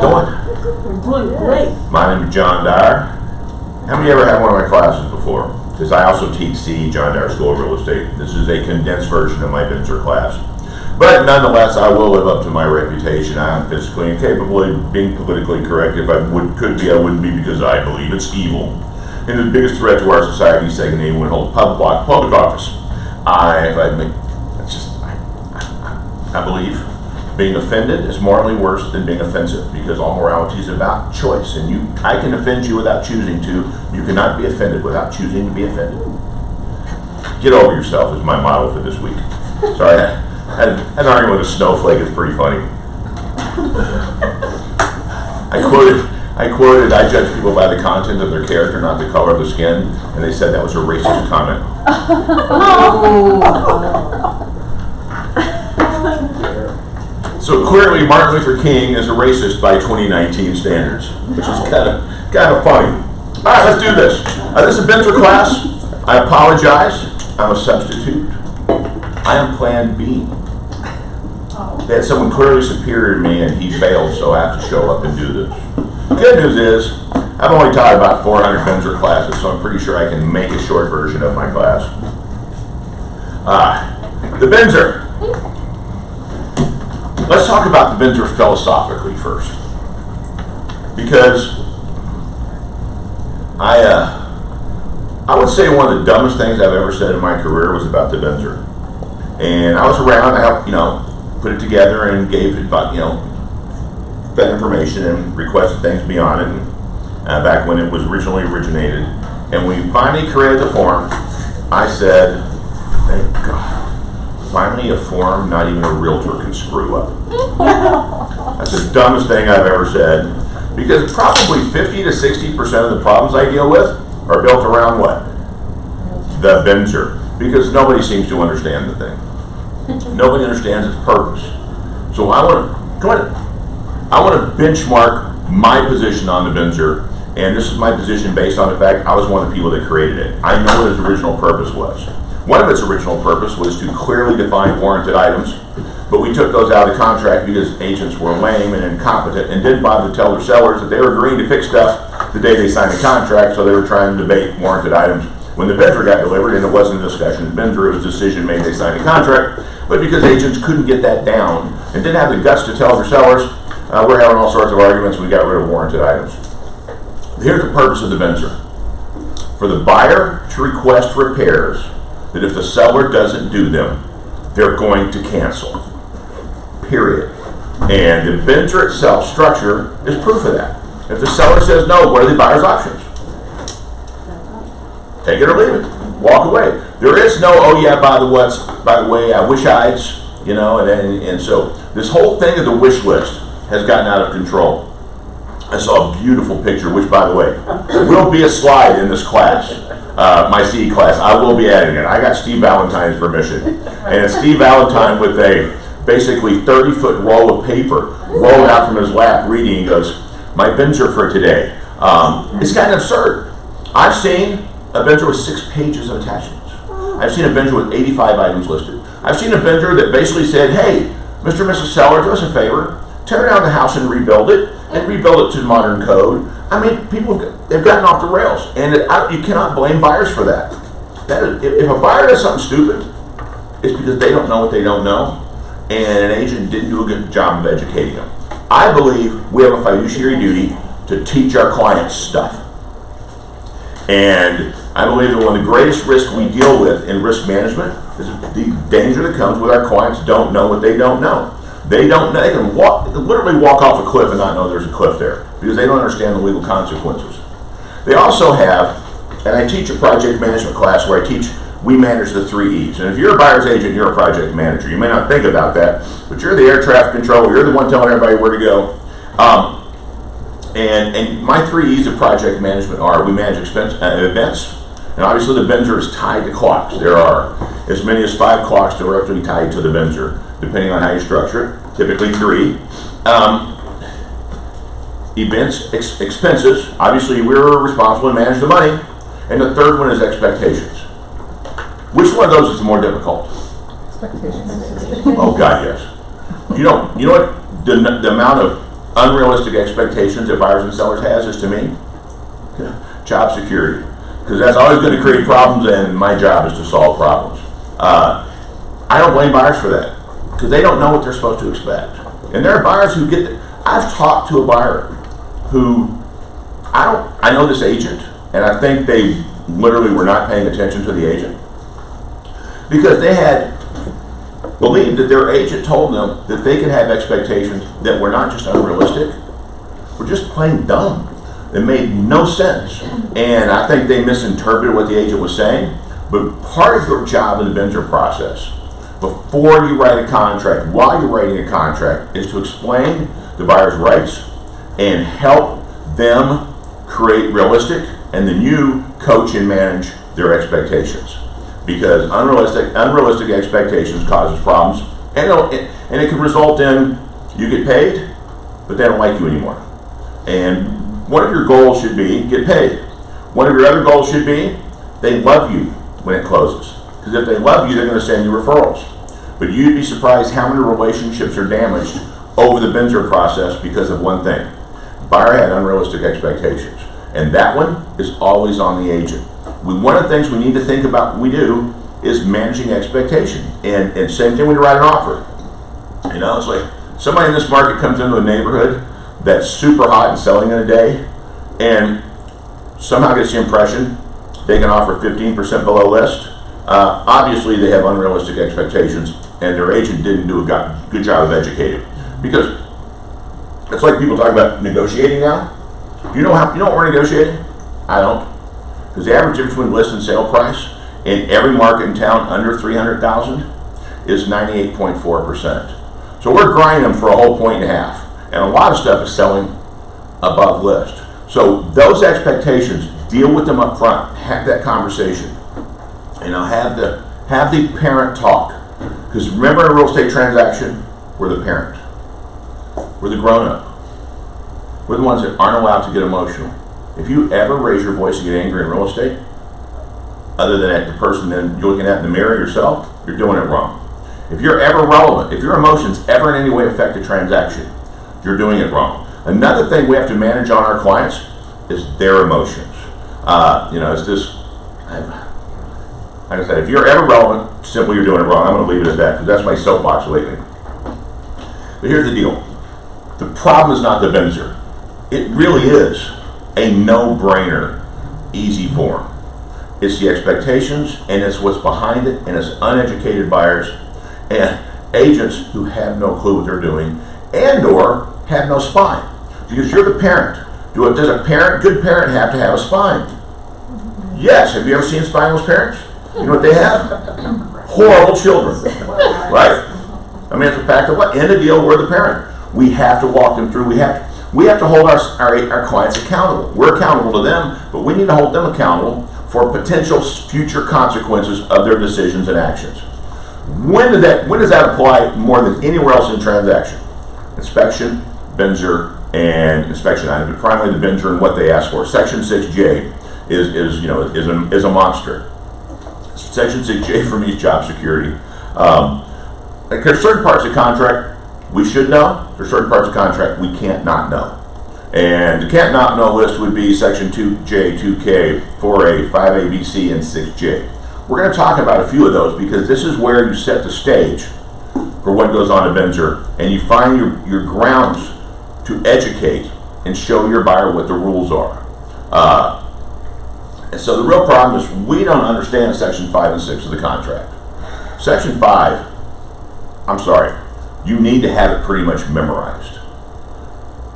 doing? We're doing great. My name is John Dyer. How many ever had one of my classes before? Because I also teach CE, John Dyer School of Real Estate. This is a condensed version of my BINSR class. But nonetheless, I will live up to my reputation. I am physically incapable of being politically correct. If I could be, I wouldn't be, because I believe it's evil. And the biggest threat to our society is taking anyone who holds public office. I believe being offended is morally worse than being offensive, because all morality is about choice. And I can offend you without choosing to. You cannot be offended without choosing to be offended. Get over yourself is my motto for this week. Sorry, an argument with a snowflake is pretty funny. I quoted, I judge people by the content of their character, not the color of the skin, and they said that was a racist comment. So clearly, Martin Luther King is a racist by 2019 standards, which is kind of funny. All right, let's do this. This is a BINSR class. I apologize. I'm a substitute. I am Plan B. They had someone clearly superior to me, and he failed, so I have to show up and do this. The good news is, I've only taught about 400 BINSR classes, so I'm pretty sure I can make a short version of my class. The BINSR. Let's talk about the BINSR philosophically first, because I would say one of the dumbest things I've ever said in my career was about the BINSR. And I was around, I helped, put it together and gave it, fed information and requested things beyond it, and, back when it was originally originated. And we finally created the forum. I said, thank God. Finally, a forum not even a realtor can screw up. That's the dumbest thing I've ever said, because probably 50 to 60% of the problems I deal with are built around what? The BINSR. Because nobody seems to understand the thing. Nobody understands its purpose. So I want to benchmark my position on the BINSR, and this is my position based on the fact I was one of the people that created it. I know what its original purpose was. One of its original purpose was to clearly define warranted items, but we took those out of the contract because agents were lame and incompetent and didn't bother to tell their sellers that they were agreeing to fix stuff the day they signed the contract, so they were trying to debate warranted items when the BINSR got delivered, and it wasn't a discussion of BINSR, it was a decision made, they signed the contract. But because agents couldn't get that down and didn't have the guts to tell their sellers, we're having all sorts of arguments, we got rid of warranted items. Here's the purpose of the BINSR. For the buyer to request repairs that if the seller doesn't do them, they're going to cancel. Period. And the BINSR itself structure is proof of that. If the seller says no, what are the buyer's options? Take it or leave it. Walk away. There is no, oh yeah, by the way, wish I'ds, and so this whole thing of the wish list has gotten out of control. I saw a beautiful picture, which, by the way, will be a slide in this class, my CE class. I will be adding it. I got Steve Valentine's permission, and it's Steve Valentine with a basically 30-foot roll of paper rolled out from his lap, reading. He goes, "My BINSR for today." It's kind of absurd. I've seen a BINSR with 6 pages of attachments. I've seen a BINSR with 85 items listed. I've seen a BINSR that basically said, hey, Mr. and Mrs. Seller, do us a favor, tear down the house and rebuild it, and rebuild it to modern code. I mean, people, they've gotten off the rails, and you cannot blame buyers for that. If a buyer does something stupid, it's because they don't know what they don't know, and an agent didn't do a good job of educating them. I believe we have a fiduciary duty to teach our clients stuff. And I believe that one of the greatest risks we deal with in risk management is the danger that comes with our clients don't know what they don't know. They can literally walk off a cliff and not know there's a cliff there because they don't understand the legal consequences. They also have, and I teach a project management class where we manage the 3 E's. And if you're a buyer's agent, you're a project manager. You may not think about that, but you're the air traffic controller. You're the one telling everybody where to go. And my 3 E's of project management are: we manage events, and obviously the BINSR is tied to clocks. There are as many as 5 clocks directly tied to the BINSR, depending on how you structure it, typically 3. Events, expenses, obviously we're responsible to manage the money, and the third one is expectations. Which one of those is the more difficult? Expectations. Oh God, yes. You know what? The amount of unrealistic expectations that buyers and sellers has is, to me, job security. Because that's always going to create problems, and my job is to solve problems. I don't blame buyers for that, because they don't know what they're supposed to expect. And there are buyers who get it. I've talked to a buyer who, I know this agent, and I think they literally were not paying attention to the agent, because they had believed that their agent told them that they could have expectations that were not just unrealistic, were just plain dumb. It made no sense. And I think they misinterpreted what the agent was saying. But part of your job in the BINSR process, before you write a contract, while you're writing a contract, is to explain the buyer's rights and help them create realistic, and then you coach and manage their expectations. Because unrealistic expectations causes problems, and it can result in you get paid, but they don't like you anymore. And one of your goals should be get paid. One of your other goals should be they love you when it closes. Because if they love you, they're going to send you referrals. But you'd be surprised how many relationships are damaged over the BINSR process because of one thing. Buyer had unrealistic expectations. And that one is always on the agent. One of the things we need to think about when we do is managing expectation. And same thing when you write an offer. You know, it's like somebody in this market comes into a neighborhood that's super hot and selling in a day, and somehow gets the impression they can offer 15% below list. Obviously, they have unrealistic expectations, and their agent didn't do a good job of educating. Because it's like people talk about negotiating now. You know what we're negotiating? I don't. Because the average difference between list and sale price in every market in town under 300,000 is 98.4%. So we're grinding them for a whole point and a half. And a lot of stuff is selling above list. So those expectations, deal with them up front. Have that conversation. You know, have the parent talk. Because remember, in a real estate transaction, we're the parent. We're the grown-up. We're the ones that aren't allowed to get emotional. If you ever raise your voice and get angry in real estate, other than at the person then you're looking at in the mirror yourself, you're doing it wrong. If you're ever relevant, if your emotions ever in any way affect a transaction, you're doing it wrong. Another thing we have to manage on our clients is their emotions. You know, it's just, like I said, if you're ever relevant, simply you're doing it wrong. I'm going to leave it at that, because that's my soapbox lately. But here's the deal. The problem is not the BINSR. It really is a no-brainer, easy form. It's the expectations, and it's what's behind it, and it's uneducated buyers and agents who have no clue what they're doing, and or have no spine. Because you're the parent. Does a good parent have to have a spine? Yes. Have you ever seen spineless parents? You know what they have? Horrible children. Right? I mean, it's a fact of life. End of deal, we're the parent. We have to walk them through. We have to hold our clients accountable. We're accountable to them, but we need to hold them accountable for potential future consequences of their decisions and actions. When does that apply more than anywhere else in transaction? Inspection, BINSR, and inspection item, but primarily the BINSR and what they ask for. Section 6J is a monster. Section 6J for me is job security. There's certain parts of contract we should know. There's certain parts of contract we can't not know. And the can't not know list would be Section 2J, 2K, 4A, 5A, BC, and 6J. We're going to talk about a few of those because this is where you set the stage for what goes on to BINSR, and you find your grounds to educate and show your buyer what the rules are. And so the real problem is we don't understand Section 5 and 6 of the contract. Section 5, I'm sorry, you need to have it pretty much memorized.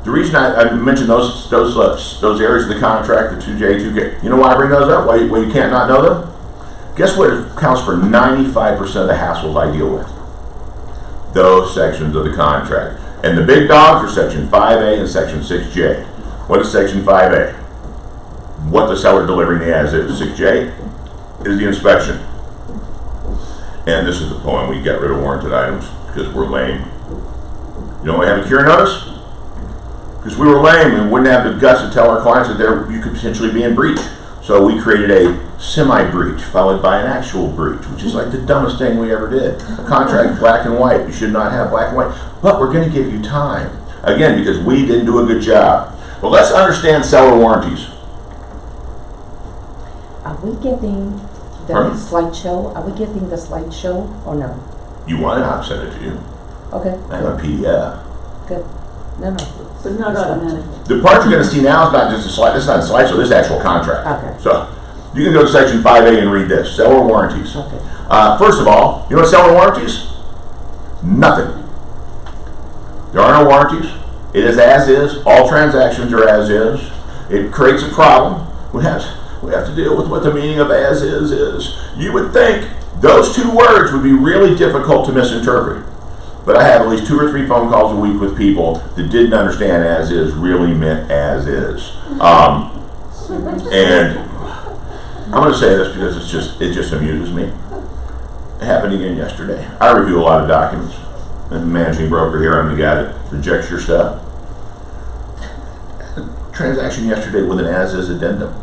The reason I mentioned those areas of the contract, the 2J, 2K, you know why I bring those up? Why you can't not know them? Guess what accounts for 95% of the hassles I deal with? Those sections of the contract. And the big dogs are Section 5A and Section 6J. What is Section 5A? What the seller delivering the as is. 6J is the inspection. And this is the point we get rid of warranted items because we're lame. You know why we have a cure notice? Because we were lame and wouldn't have the guts to tell our clients that you could potentially be in breach. So we created a semi-breach followed by an actual breach, which is like the dumbest thing we ever did. A contract, black and white. You should not have black and white. But we're going to give you time Again, because we didn't do a good job. But let's understand seller warranties. Are we getting the Pardon? slideshow? Are we getting the slideshow or no? You want it, I'll send it to you. Okay. I have a PDF. Good. No. But not automatically. The part you're going to see now is not just a slide. This is not a slideshow. This is actual contract. Okay. So you can go to section 5A and read this. Seller warranties. Okay. First of all, you know what seller warranties? Nothing. There are no warranties. It is as is. All transactions are as is. It creates a problem. We have to deal with what the meaning of as is. You would think those two words would be really difficult to misinterpret. But I have at least 2 or 3 phone calls a week with people that didn't understand as is really meant as is. And I'm going to say this because it just amuses me. It happened again yesterday. I review a lot of documents. I'm a managing broker here. I'm the guy that rejects your stuff. Transaction yesterday with an as-is addendum.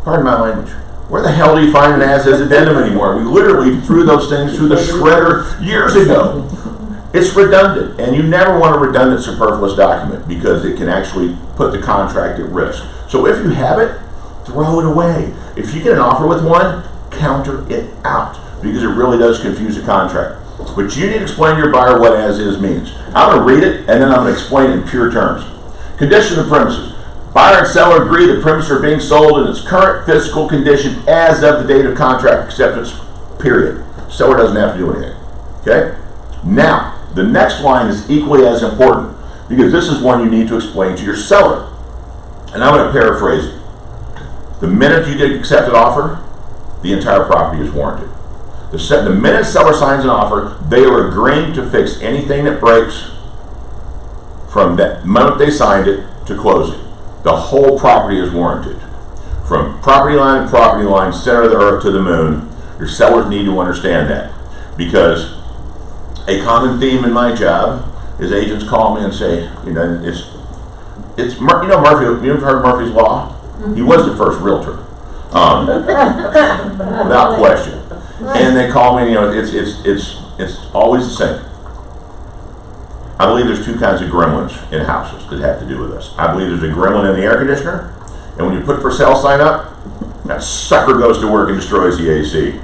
Pardon my language. Where the hell do you find an as-is addendum anymore? We literally threw those things through the shredder years ago. It's redundant, and you never want a redundant superfluous document because it can actually put the contract at risk. So if you have it, throw it away. If you get an offer with one, counter it out because it really does confuse a contract. But you need to explain to your buyer what as-is means. I'm going to read it, and then I'm going to explain it in pure terms. Condition of premises. Buyer and seller agree the premises are being sold in its current physical condition as of the date of contract acceptance, period. Seller doesn't have to do anything. Okay? Now, the next line is equally as important because this is one you need to explain to your seller. And I'm going to paraphrase it. The minute you get an accepted offer, the entire property is warranted. The minute seller signs an offer, they are agreeing to fix anything that breaks from that moment they signed it to closing. The whole property is warranted. From property line to property line, center of the earth to the moon, your sellers need to understand that. Because a common theme in my job is agents call me and say, Murphy, you've heard Murphy's Law? He was the first realtor. Without question. And they call me, it's always the same. I believe there's 2 kinds of gremlins in houses that have to do with this. I believe there's a gremlin in the air conditioner, and when you put for sale sign up, that sucker goes to work and destroys the AC.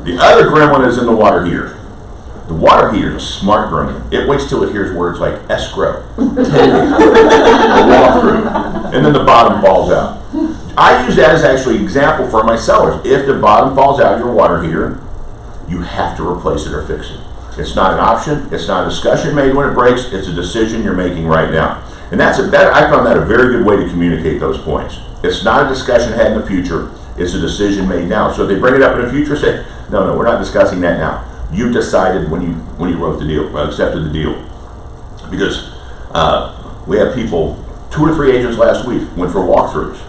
The other gremlin is in the water heater. The water heater is a smart gremlin. It waits till it hears words like escrow, walkthrough, and then the bottom falls out. I use that as actually an example for my sellers. If the bottom falls out of your water heater, you have to replace it or fix it. It's not an option. It's not a discussion made when it breaks. It's a decision you're making right now. And I found that a very good way to communicate those points. It's not a discussion had in the future. It's a decision made now. So if they bring it up in the future, say, no, we're not discussing that now. You decided when you wrote the deal, accepted the deal. Because we had people, 2 or 3 agents last week went for walkthroughs.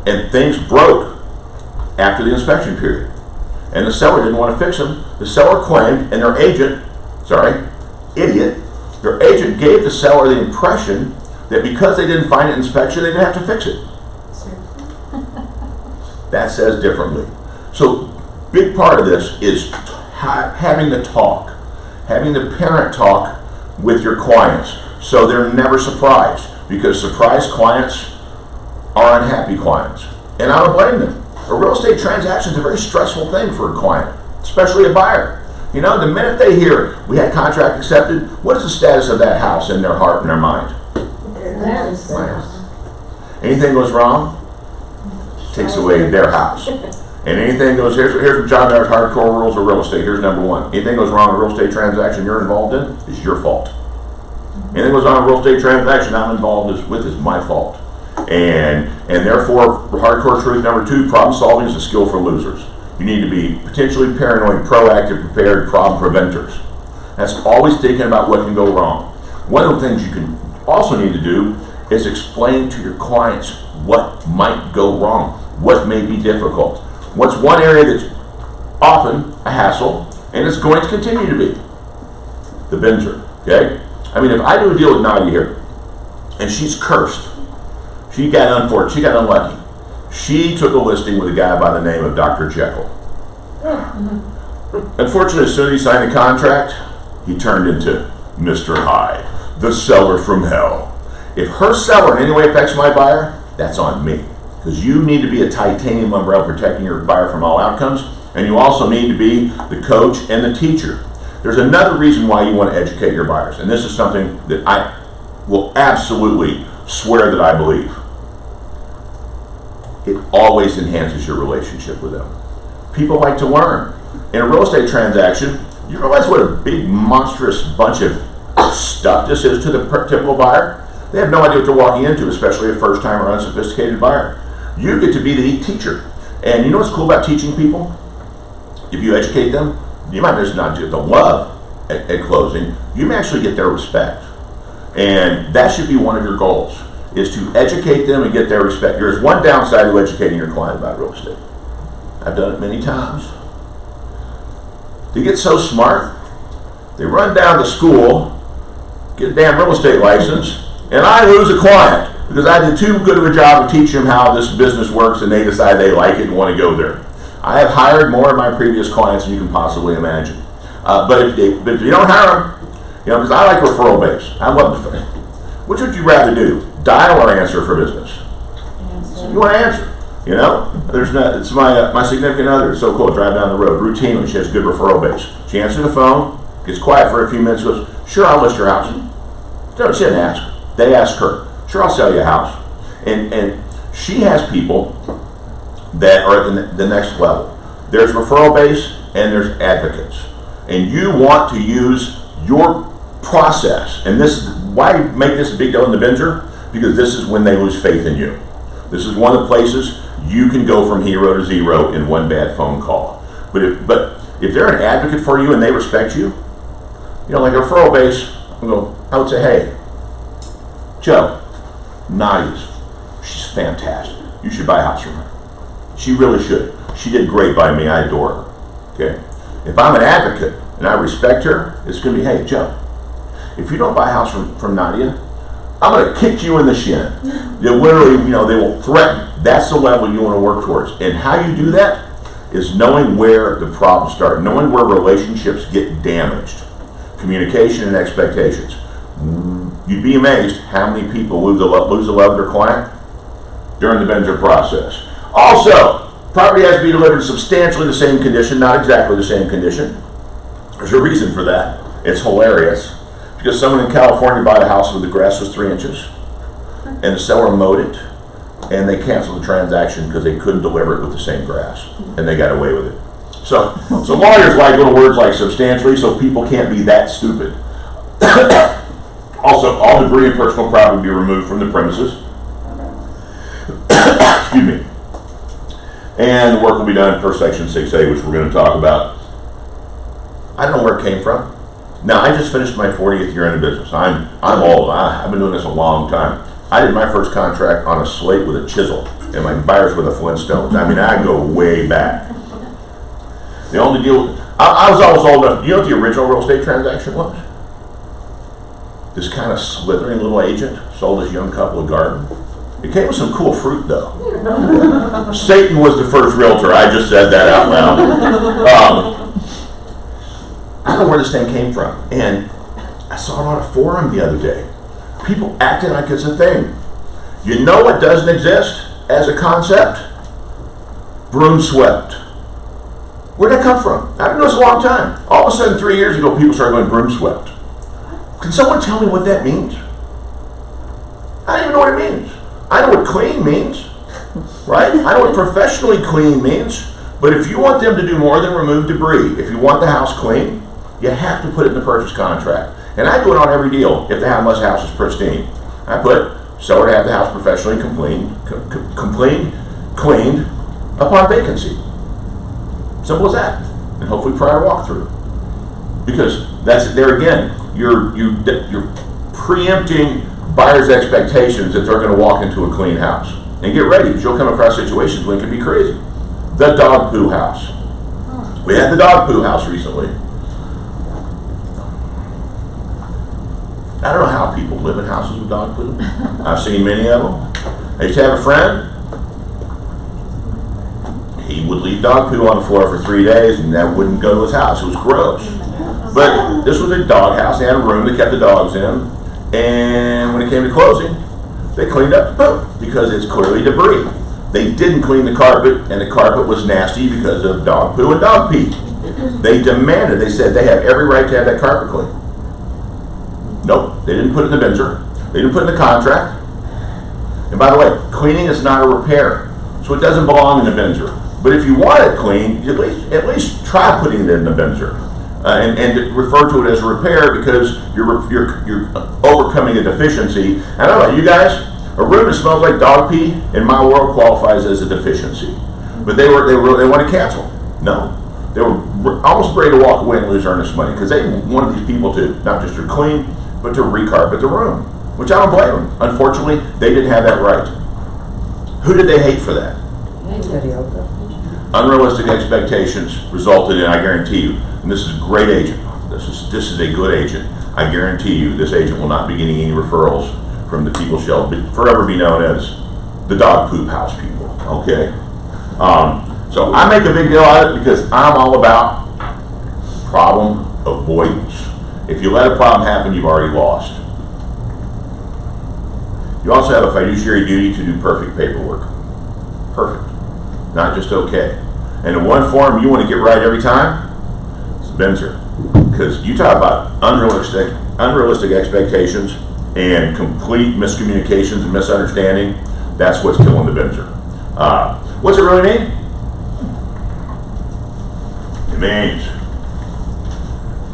And things broke after the inspection period. And the seller didn't want to fix them. The seller claimed, and their agent gave the seller the impression that because they didn't find it in inspection, they didn't have to fix it. That says differently. So, big part of this is having the talk, having the parent talk with your clients, so they're never surprised, because surprised clients are unhappy clients. And I don't blame them. A real estate transaction is a very stressful thing for a client, especially a buyer. The minute they hear we had contract accepted, what is the status of that house in their heart and their mind? Anything goes wrong, takes away their house. And anything goes, here's John Dyer's hardcore rules of real estate. Here's number 1. Anything goes wrong in a real estate transaction you're involved in is your fault. Anything goes on in a real estate transaction I'm involved with is my fault. And therefore, hardcore truth number 2, problem solving is a skill for losers. You need to be potentially paranoid, proactive, prepared, problem preventers. That's always thinking about what can go wrong. One of the things you can also need to do is explain to your clients what might go wrong, what may be difficult. What's one area that's often a hassle, and it's going to continue to be? The BINSR, okay? I mean, if I do a deal with Nadia here, and she's cursed, she got unlucky. She took a listing with a guy by the name of Dr. Jekyll. Unfortunately, as soon as he signed the contract, he turned into Mr. Hyde. the seller from hell. If her seller in any way affects my buyer, that's on me. Because you need to be a titanium umbrella protecting your buyer from all outcomes, and you also need to be the coach and the teacher. There's another reason why you want to educate your buyers, and this is something that I will absolutely swear that I believe. It always enhances your relationship with them. People like to learn. In a real estate transaction, you realize what a big, monstrous bunch of stuff this is to the typical buyer? They have no idea what they're walking into, especially a first-time or unsophisticated buyer. You get to be the teacher. And you know what's cool about teaching people? If you educate them, you might just not get the love at closing, you may actually get their respect. And that should be one of your goals, is to educate them and get their respect. There's one downside to educating your client about real estate. I've done it many times. They get so smart, they run down to school, get a damn real estate license, and I lose a client because I did too good of a job of teaching them how this business works, and they decide they like it and want to go there. I have hired more of my previous clients than you can possibly imagine. But if you don't hire them, because I like referral base. I love the thing. Which would you rather do, dial or answer for business? Answer. You want to answer. There's not. It's my significant other. It's so cool. Drive down the road routinely. She has good referral base. She answers the phone, gets quiet for a few minutes, goes, "Sure, I'll list your house." No, she didn't ask. They ask her. "Sure, I'll sell you a house." And she has people that are at the next level. There's referral base and there's advocates. And you want to use your process. And this is why I make this a big deal in the BINSR, because this is when they lose faith in you. This is one of the places you can go from hero to zero in one bad phone call. But if they're an advocate for you and they respect you, like a referral base, I would say, "Hey, Joe, Nadia's, she's fantastic. You should buy a house from her. She really should. She did great by me. I adore her." Okay. If I'm an advocate and I respect her, it's going to be, "Hey, Joe, if you don't buy a house from Nadia, I'm going to kick you in the shin." They literally, they will threaten. That's the level you want to work towards. And how you do that is knowing where the problems start, knowing where relationships get damaged, communication and expectations. You'd be amazed how many people lose the love of their client during the BINSR process. Also, property has to be delivered in substantially the same condition, not exactly the same condition. There's a reason for that. It's hilarious. Because someone in California bought a house where the grass was 3 inches, and the seller mowed it, and they canceled the transaction because they couldn't deliver it with the same grass, and they got away with it. So lawyers like little words like substantially, so people can't be that stupid. Also, all debris and personal property be removed from the premises. Excuse me. And the work will be done per Section 6A, which we're going to talk about. I don't know where it came from. Now, I just finished my 40th year in the business. I'm old. I've been doing this a long time. I did my first contract on a slate with a chisel, and my buyers with a Flintstone. I mean, I go way back. The only deal, I was always old enough. You know what the original real estate transaction was? This kind of slithering little agent sold this young couple a garden. It came with some cool fruit, though. Satan was the first realtor. I just said that out loud. I don't know where this thing came from. And I saw it on a forum the other day. People acting like it's a thing. You know what doesn't exist as a concept? Broom swept. Where'd that come from? I've been doing this a long time. All of a sudden, 3 years ago, people started going broom swept. Can someone tell me what that means? I don't even know what it means. I know what clean means, right? I know what professionally clean means. But if you want them to do more than remove debris, if you want the house clean, you have to put it in the purchase contract. And I do it on every deal if the house is pristine. I put seller to have the house professionally cleaned upon vacancy. Simple as that. And hopefully prior walkthrough. Because that's there again, you're preempting buyers' expectations that they're going to walk into a clean house. And get ready, because you'll come across situations when it can be crazy. The dog poo house. We had the dog poo house recently. I don't know how people live in houses with dog poo. I've seen many of them. I used to have a friend. He would leave dog poo on the floor for 3 days, and that wouldn't go to his house. It was gross. But this was a dog house. They had a room they kept the dogs in. And when it came to closing, they cleaned up the poop because it's clearly debris. They didn't clean the carpet, and the carpet was nasty because of dog poo and dog pee. They demanded, they said they have every right to have that carpet cleaned. Nope, they didn't put it in the BINSR. They didn't put it in the contract. And by the way, cleaning is not a repair, so it doesn't belong in the BINSR. But if you want it clean, at least try putting it in the BINSR. And refer to it as a repair because you're overcoming a deficiency. I don't know about you guys, a room that smells like dog pee in my world qualifies as a deficiency. But they want to cancel. No, they were almost ready to walk away and lose earnest money because they wanted these people to not just to clean, but to recarpet the room, which I don't blame them. Unfortunately, they didn't have that right. Who did they hate for that? Unrealistic expectations resulted in, I guarantee you, and this is a great agent. This is a good agent. I guarantee you, this agent will not be getting any referrals from the people shall forever be known as the dog poop house people. Okay, so I make a big deal out of it because I'm all about problem avoidance. If you let a problem happen, you've already lost. You also have a fiduciary duty to do perfect paperwork. Perfect. Not just okay. And the one form you want to get right every time is the BINSR. Because you talk about unrealistic expectations and complete miscommunications and misunderstanding, that's what's killing the BINSR. What's it really mean? It means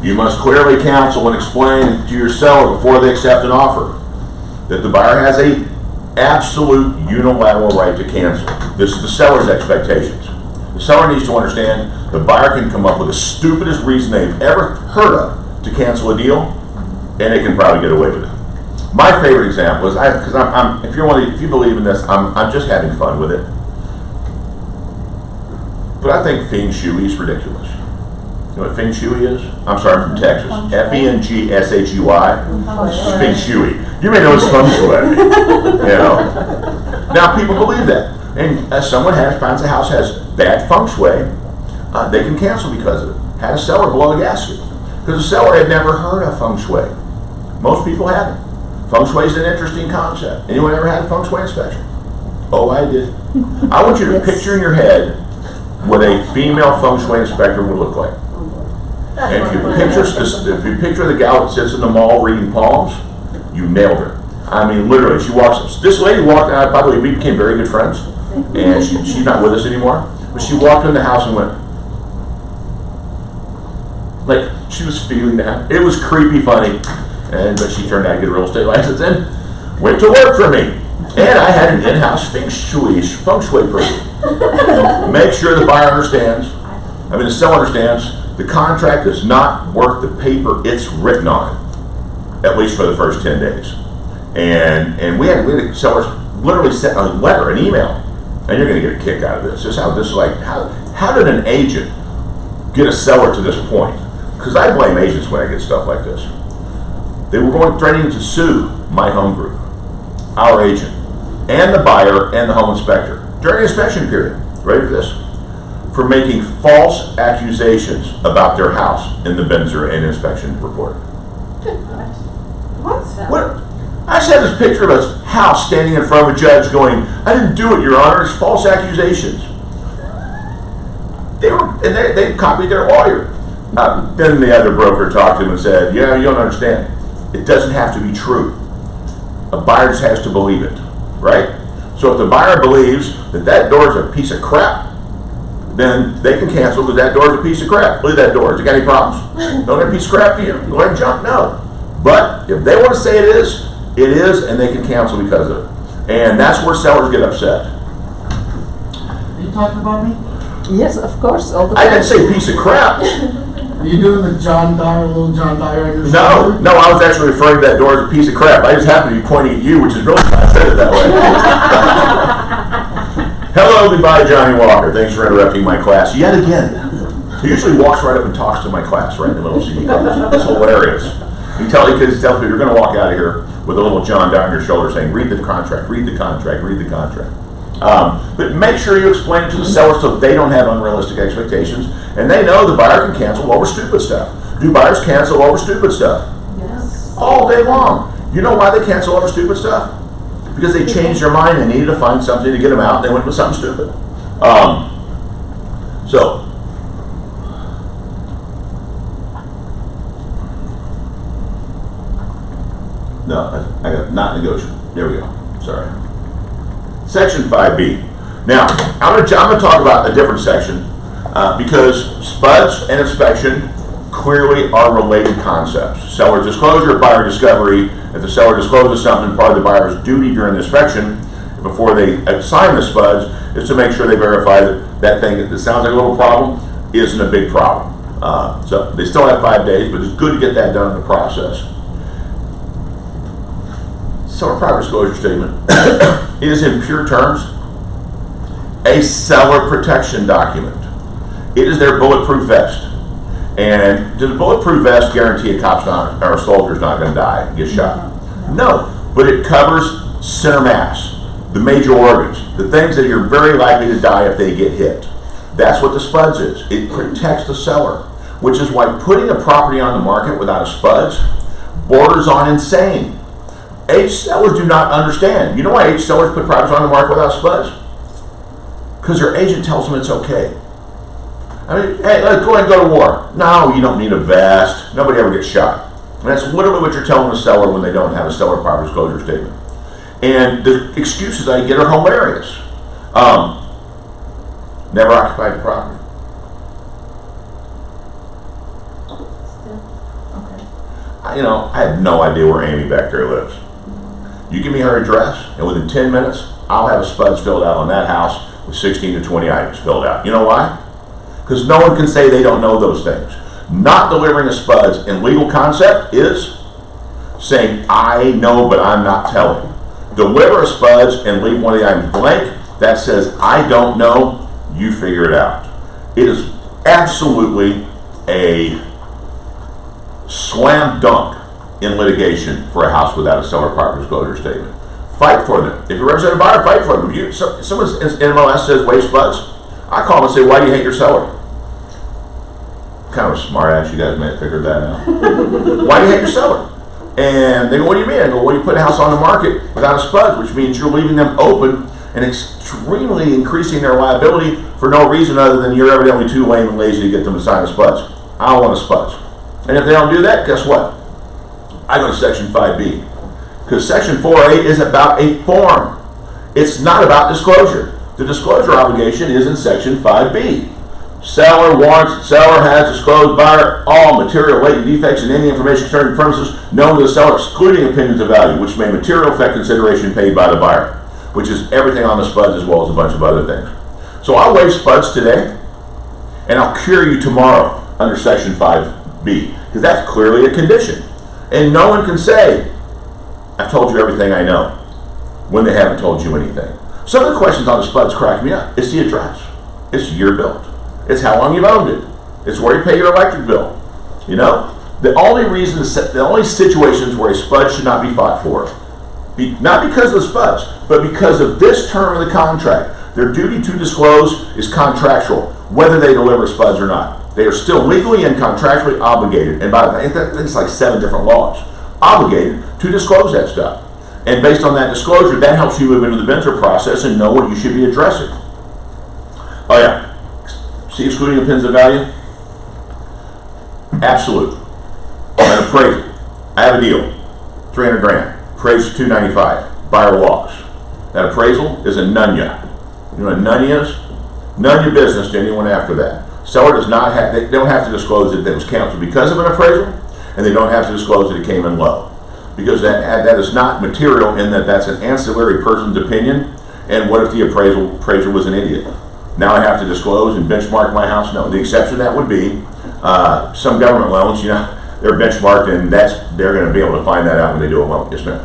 you must clearly counsel and explain to your seller before they accept an offer that the buyer has a absolute unilateral right to cancel. This is the seller's expectations. The seller needs to understand the buyer can come up with the stupidest reason they've ever heard of to cancel a deal, and they can probably get away with it. My favorite example is, if you believe in this, I'm just having fun with it. But I think Feng Shui is ridiculous. You know what Feng Shui is? I'm sorry, I'm from Texas. F-E-N-G-S-H-U-I. Feng Shui. You may know it's feng shui. You know. Now people believe that, and as someone finds a house has bad feng shui, they can cancel because of it. Had a seller blow a gasket because the seller had never heard of feng shui. Most people haven't. Feng shui is an interesting concept. Anyone ever had a feng shui inspection? Oh, I did. I want you to picture in your head what a female feng shui inspector would look like. And if you picture the gal that sits in the mall reading palms, you nailed her. I mean, literally, she walks. This lady walked out. By the way, we became very good friends, and she's not with us anymore. But she walked in the house and went, like she was feeling that. It was creepy, funny, but she turned out to get a real estate license and went to work for me. And I had an in-house feng shui person. Make sure the buyer understands. I mean, the seller understands. The contract is not worth the paper it's written on, at least for the first 10 days. And we had sellers literally sent a letter, an email, and you're going to get a kick out of this. This is how this is like. How did an agent get a seller to this point? Because I blame agents when I get stuff like this. They were threatening to sue my home group, our agent, and the buyer and the home inspector during the inspection period. Ready for this? For making false accusations about their house in the BINSR and inspection report. What? I just had this picture of a house standing in front of a judge going, "I didn't do it, Your Honor. It's false accusations." They copied their lawyer. Then the other broker talked to him and said, "Yeah, you don't understand. It doesn't have to be true. A buyer just has to believe it, right? So if the buyer believes that door is a piece of crap, then they can cancel because that door is a piece of crap. Look at that door. Has it got any problems? Don't have a piece of crap to you? Go ahead and jump? No. But if they want to say it is, and they can cancel because of it. And that's where sellers get upset. Are you talking about me? Yes, of course. All the I time. didn't say piece of crap. Are you doing the little John Dyer in your shoulder? No, I was actually referring to that door as a piece of crap. I just happened to be pointing at you, which is really why I said it that way. Hello, goodbye, Johnny Walker. Thanks for interrupting my class yet again. He usually walks right up and talks to my class, right in the little CD cards. It's hilarious. He tells me you're going to walk out of here with a little John down your shoulder saying, "Read the contract, read the contract, read the contract." But make sure you explain it to the seller so they don't have unrealistic expectations, and they know the buyer can cancel over stupid stuff. Do buyers cancel over stupid stuff? Yes. All day long. You know why they cancel over stupid stuff? Because they changed their mind and needed to find something to get them out, and they went with something stupid. So, no, I got not negotiable. There we go. Sorry. Section 5B. Now, I'm going to talk about a different section because SPUDs and inspection clearly are related concepts. Seller disclosure, buyer discovery. If the seller discloses something, part of the buyer's duty during the inspection before they sign the SPUDs is to make sure they verify that that thing that sounds like a little problem isn't a big problem. So they still have 5 days, but it's good to get that done in the process. Seller property disclosure statement is in pure terms a seller protection document. It is their bulletproof vest. And does a bulletproof vest guarantee a cop's not, or a soldier's not going to die and get shot? No, but it covers center mass, the major organs, the things that you're very likely to die if they get hit. That's what the SPUDs is. It protects the seller, which is why putting a property on the market without a SPUDs borders on insane. H sellers do not understand. You know why H sellers put properties on the market without SPUDs? Because their agent tells them it's okay. I mean, hey, let's go ahead and go to war. No, you don't need a vest. Nobody ever gets shot. And that's literally what you're telling the seller when they don't have a seller property disclosure statement. And the excuses I get are hilarious. Never occupied the property. Okay. You know, I have no idea where Amy back there lives. You give me her address, and within 10 minutes, I'll have a SPUDs filled out on that house with 16 to 20 items filled out. You know why? Because no one can say they don't know those things. Not delivering a SPUDs in legal concept is saying, I know, but I'm not telling. Deliver a SPUDs and leave one of the items blank. That says, I don't know, you figure it out. It is absolutely a slam dunk in litigation for a house without a seller property disclosure statement. Fight for them. If you represent a buyer, fight for them. If someone's MLS says waive SPUDs, I call them and say, why do you hate your seller? Kind of a smart ass, you guys may have figured that out. Why do you hate your seller? And they go, what do you mean? I go, well, you put a house on the market without a SPUDs, which means you're leaving them open and extremely increasing their liability for no reason other than you're evidently too lame and lazy to get them to sign a SPUDs. I don't want a SPUDs. And if they don't do that, guess what? I go to Section 5B. Because Section 4A is about a form. It's not about disclosure. The disclosure obligation is in Section 5B. Seller has disclosed buyer all material latent defects and any information concerning the premises known to the seller, excluding opinions of value, which may materially affect consideration paid by the buyer, which is everything on the SPUDs as well as a bunch of other things. So I'll waive SPUDs today, and I'll cure you tomorrow under Section 5B, because that's clearly a condition. And no one can say, I've told you everything I know, when they haven't told you anything. Some of the questions on the SPUDs crack me up. It's the address. It's the year built. It's how long you've owned it. It's where you pay your electric bill. You know? The only situations where a SPUD should not be fought for, not because of the SPUDs, but because of this term of the contract. Their duty to disclose is contractual, whether they deliver SPUDs or not. They are still legally and contractually obligated, and by the way, it's like 7 different laws, obligated to disclose that stuff. And based on that disclosure, that helps you move into the BINSR process and know what you should be addressing. Oh yeah. See excluding opinions of value? Absolute. An appraisal. I have a deal. 300 grand. Appraisal $295. Buyer walks. That appraisal is a nunya. You know what a nunya is? None of your business to anyone after that. Seller does not have, they don't have to disclose that it was canceled because of an appraisal, and they don't have to disclose that it came in low. Because that is not material in that that's an ancillary person's opinion, and what if the appraiser was an idiot? Now I have to disclose and benchmark my house? No, the exception that would be some government loans, you know, they're benchmarked and they're going to be able to find that out when they do a loan. Yes, ma'am.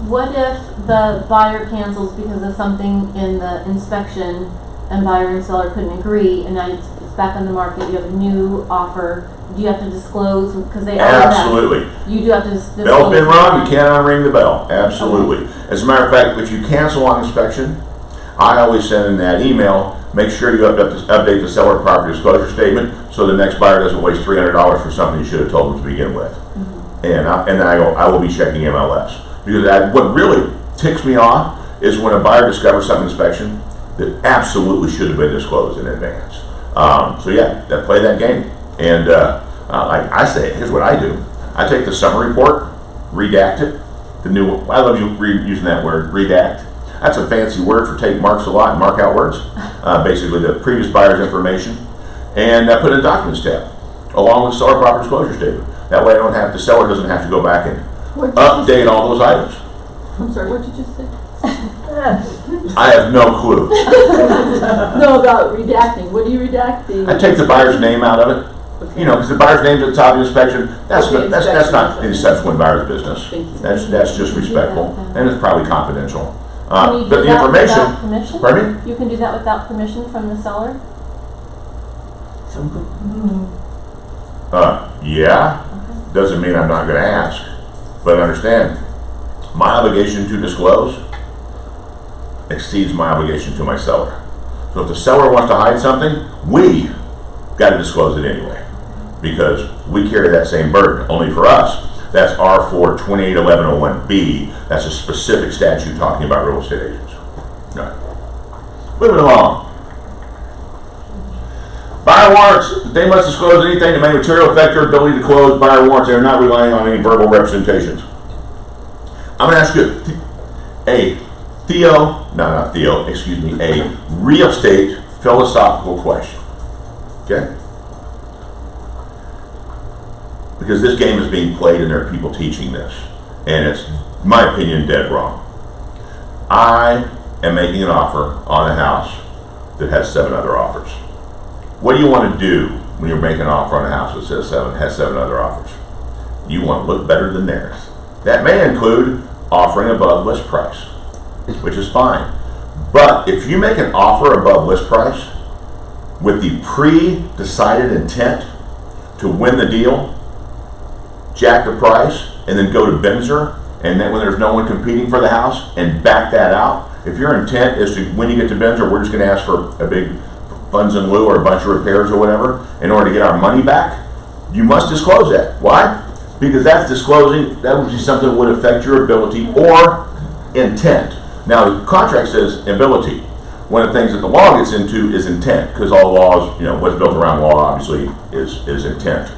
What if the buyer cancels because of something in the inspection and buyer and seller couldn't agree, and now it's back on the market, you have a new offer? Do you have to disclose because they absolutely? You do have to disclose. Bell's been rung, you can't unring the bell. Absolutely. Okay. As a matter of fact, if you cancel on inspection, I always send in that email. Make sure you update the seller property disclosure statement so the next buyer doesn't waste $300 for something you should have told them to begin with. And then I will be checking MLS. Because what really ticks me off is when a buyer discovers some inspection that absolutely should have been disclosed in advance. So yeah, play that game. And like I say, here's what I do. I take the summary report, redact it. I love you using that word, redact. That's a fancy word for take marks a lot and mark out words. Basically the previous buyer's information. And put in the documents tab, along with seller proper disclosure statement. That way the seller doesn't have to go back and update all those items. I'm sorry, what did you just say? I have no clue. No, about redacting. What do you redact? I take the buyer's name out of it. Okay. You know, because the buyer's name's at the top of the inspection, that's Okay, not any subsequent buyer's business. Thank you. That's just respectful, and it's probably confidential. Can you do But the that information, without permission? pardon me? You can do that without permission from the seller? Yeah, doesn't mean I'm not gonna ask, but understand, my obligation to disclose exceeds my obligation to my seller. So if the seller wants to hide something, we gotta disclose it anyway, because we carry that same burden. Only for us, that's R4 281101B. That's a specific statute talking about real estate agents. All right. Moving along. Buyer warrants, they must disclose anything that may materially affect their ability to close buyer warrants. They are not relying on any verbal representations. I'm going to ask you a real estate philosophical question. Okay? Because this game is being played and there are people teaching this. And it's, in my opinion, dead wrong. I am making an offer on a house that has 7 other offers. What do you want to do when you're making an offer on a house that has 7 other offers? You want to look better than theirs. That may include offering above list price, which is fine. But if you make an offer above list price with the pre-decided intent to win the deal, jack the price, and then go to BINSR, and then when there's no one competing for the house, and back that out, if your intent is to, when you get to BINSR, we're just going to ask for a big funds in lieu or a bunch of repairs or whatever in order to get our money back, you must disclose that. Why? Because that's disclosing, that would be something that would affect your ability or intent. Now the contract says ability. One of the things that the law gets into is intent, because all laws, you know, what's built around law obviously is intent.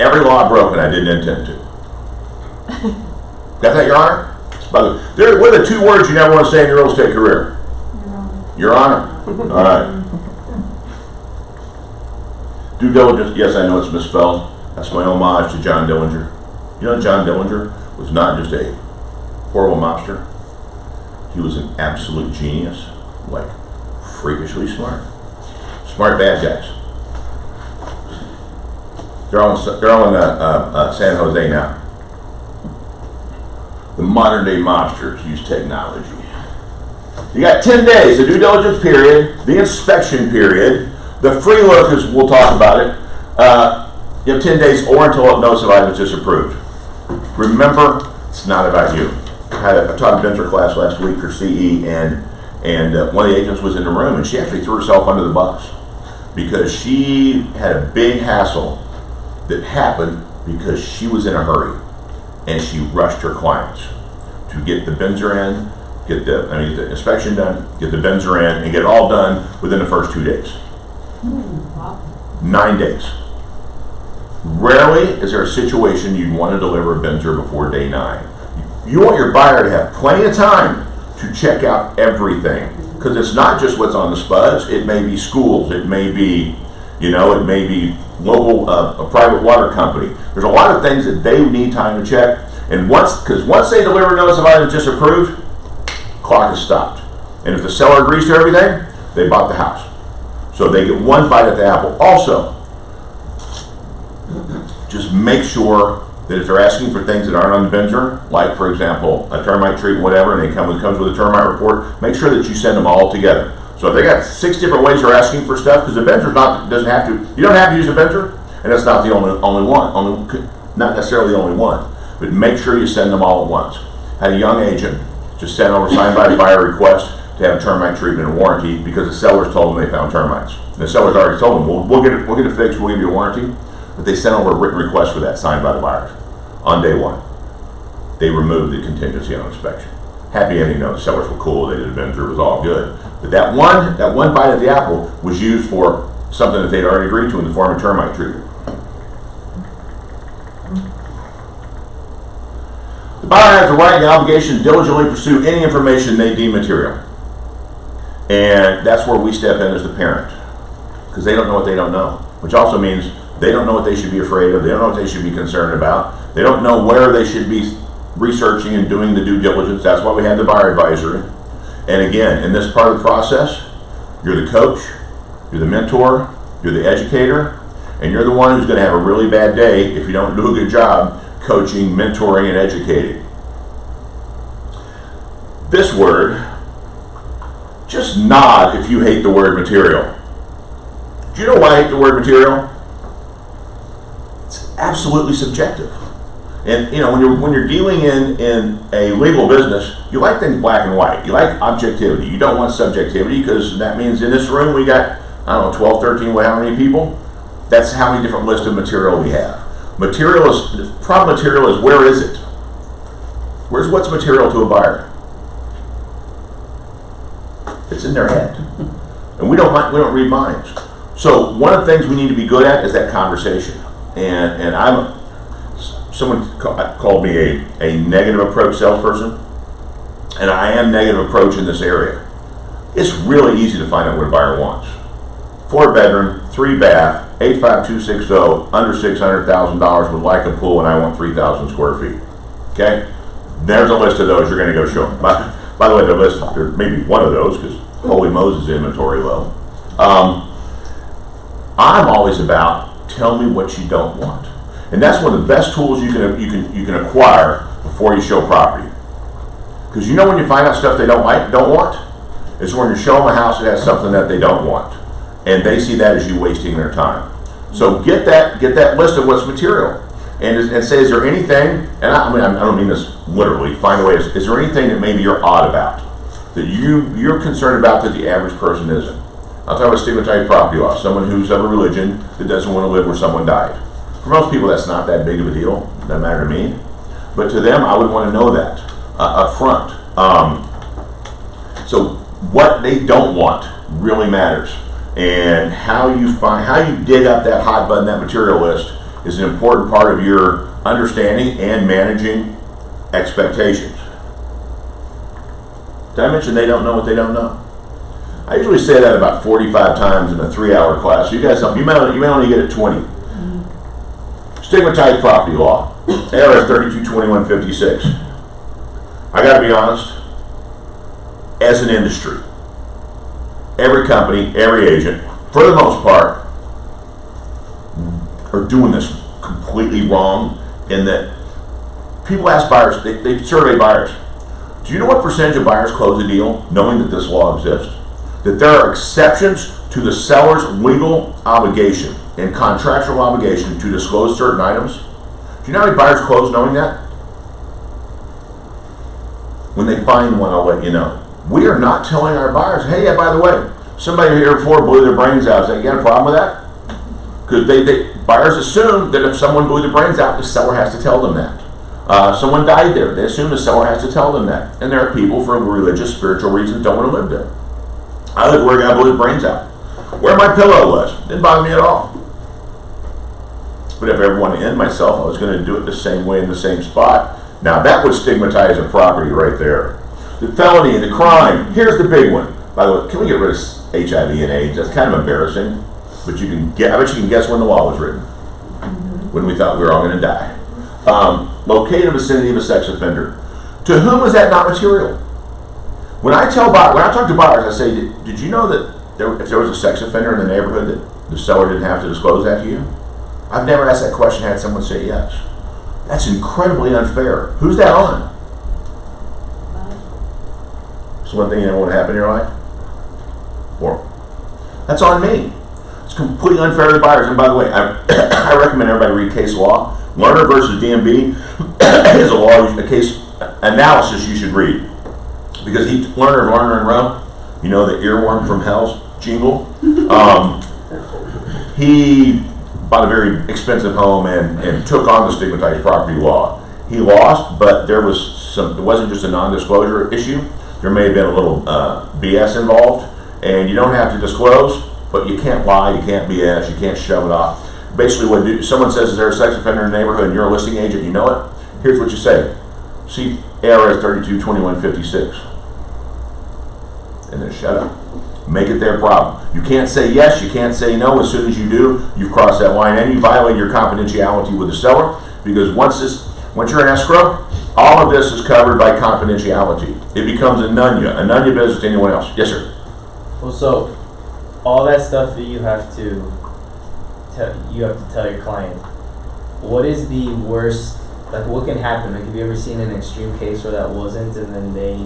Every law broken I didn't intend to. Got that, Your Honor? What are the 2 words you never want to say in your real estate career? Your Honor. All right. Due diligence. Yes, I know it's misspelled. That's my homage to John Dillinger. You know, John Dillinger was not just a horrible mobster. He was an absolute genius, like freakishly smart. Smart bad guys. They're all in San Jose now. The modern day mobsters use technology. You got 10 days, the due diligence period, the inspection period, the free look, as we'll talk about it. You have 10 days or until notice of item is disapproved. Remember, it's not about you. I taught a BINSR class last week for CE, and one of the agents was in the room, and she actually threw herself under the bus because she had a big hassle that happened because she was in a hurry, and she rushed her clients to get the BINSR in, get the inspection done, get the BINSR in, and get it all done within the first 2 days. 9 days. Rarely is there a situation you'd want to deliver a BINSR before day 9. You want your buyer to have plenty of time to check out everything, because it's not just what's on the spuds. It may be schools. It may be, it may be local, a private water company. There's a lot of things that they need time to check. And once they deliver notice of items disapproved, clock is stopped. And if the seller agrees to everything, they bought the house. So they get one bite at the apple. Also, just make sure that if they're asking for things that aren't on the BINSR, like for example, a termite treatment, whatever, and it comes with a termite report, make sure that you send them all together. So if they got 6 different ways they're asking for stuff, because the BINSR you don't have to use a BINSR, and that's not the only one, not necessarily the only one, but make sure you send them all at once. Had a young agent just sent over signed by the buyer request to have a termite treatment and warranty because the sellers told them they found termites. And the sellers already told them, we'll get it fixed, we'll give you a warranty. but they sent over a written request for that signed by the buyers on day one. They removed the contingency on inspection. Happy ending, though. The sellers were cool. They did BINSR. It was all good. But that one bite of the apple was used for something that they'd already agreed to in the form of termite treatment. The buyer has the right and the obligation to diligently pursue any information they deem material. And that's where we step in as the parent. Because they don't know what they don't know. Which also means they don't know what they should be afraid of. They don't know what they should be concerned about. They don't know where they should be researching and doing the due diligence. That's why we have the buyer advisory. And again, in this part of the process, you're the coach, you're the mentor, you're the educator, and you're the one who's going to have a really bad day if you don't do a good job coaching, mentoring, and educating. This word, just nod if you hate the word material. Do you know why I hate the word material? It's absolutely subjective. And you know, when you're dealing in a legal business, you like things black and white. You like objectivity. You don't want subjectivity, because that means in this room we got, I don't know, 12, 13, how many people? That's how many different lists of material we have. Problem material is, where is it? What's material to a buyer? It's in their head. And we don't read minds. So one of the things we need to be good at is that conversation. And someone called me a negative approach salesperson, and I am negative approach in this area. It's really easy to find out what a buyer wants. 4-bedroom, 3-bath, 85260, under $600,000, would like a pool, and I want 3,000 square feet. Okay? There's a list of those you're going to go show them. By the way, there may be one of those, because holy Moses inventory low. I'm always about, tell me what you don't want. And that's one of the best tools you can acquire before you show property. Because you know when you find out stuff they don't want, it's when you show them a house that has something that they don't want, and they see that as you wasting their time. So get that list of what's material, and say, is there anything? And I don't mean this literally. Find a way. Is there anything that maybe you're odd about, that you're concerned about that the average person isn't? I'll talk about stigmatized property law. Someone who's of a religion that doesn't want to live where someone died. For most people, that's not that big of a deal. It doesn't matter to me. But to them, I would want to know that up front. So what they don't want really matters. And how you dig up that hot button, that material list, is an important part of your understanding and managing expectations. Did I mention they don't know what they don't know? I usually say that about 45 times in a 3-hour class. You guys, you may only get it 20. Stigmatized property law, ARS 322156. I got to be honest, as an industry, every company, every agent, for the most part, are doing this completely wrong, in that people ask buyers, they survey buyers, do you know what percentage of buyers close a deal knowing that this law exists? That there are exceptions to the seller's legal obligation and contractual obligation to disclose certain items? Do you know how many buyers close knowing that? When they find one, I'll let you know. We are not telling our buyers, hey, yeah, by the way, somebody here before blew their brains out. Is that, you got a problem with that? Because buyers assume that if someone blew their brains out, the seller has to tell them that. Someone died there. They assume the seller has to tell them that. And there are people, for religious, spiritual reasons, don't want to live there. I lived where a guy blew his brains out. Where my pillow was, didn't bother me at all. But if I ever wanted to end myself, I was going to do it the same way in the same spot. Now that would stigmatize a property right there. The felony, the crime. Here's the big one. By the way, can we get rid of HIV and AIDS? That's kind of embarrassing. But I bet you can guess when the law was written. When we thought we were all going to die. Locate a vicinity of a sex offender. To whom is that not material? When I talk to buyers, I say, did you know that if there was a sex offender in the neighborhood, that the seller didn't have to disclose that to you? I've never asked that question, had someone say yes. That's incredibly unfair. Who's that on? So one thing you never want to happen in your life? Or that's on me. It's completely unfair to buyers. And by the way, I recommend everybody read case law. Lerner versus DMB is a case analysis you should read. Because Lerner and Rowe, you know, the earworm from hell's jingle. He bought a very expensive home and took on the stigmatized property law. He lost, but there wasn't just a non-disclosure issue. There may have been a little BS involved, and you don't have to disclose, but you can't lie, you can't BS, you can't shove it off. Basically, when someone says, is there a sex offender in the neighborhood and you're a listing agent, you know it, here's what you say. See ARS 322156. And then shut up. Make it their problem. You can't say yes, you can't say no. As soon as you do, you've crossed that line and you violate your confidentiality with the seller, because once you're in escrow, all of this is covered by confidentiality. It becomes a nunya business to anyone else. Yes, sir. Well, so all that stuff that you have to tell your client. What is the worst? Like, what can happen? Like, have you ever seen an extreme case where that wasn't, and then they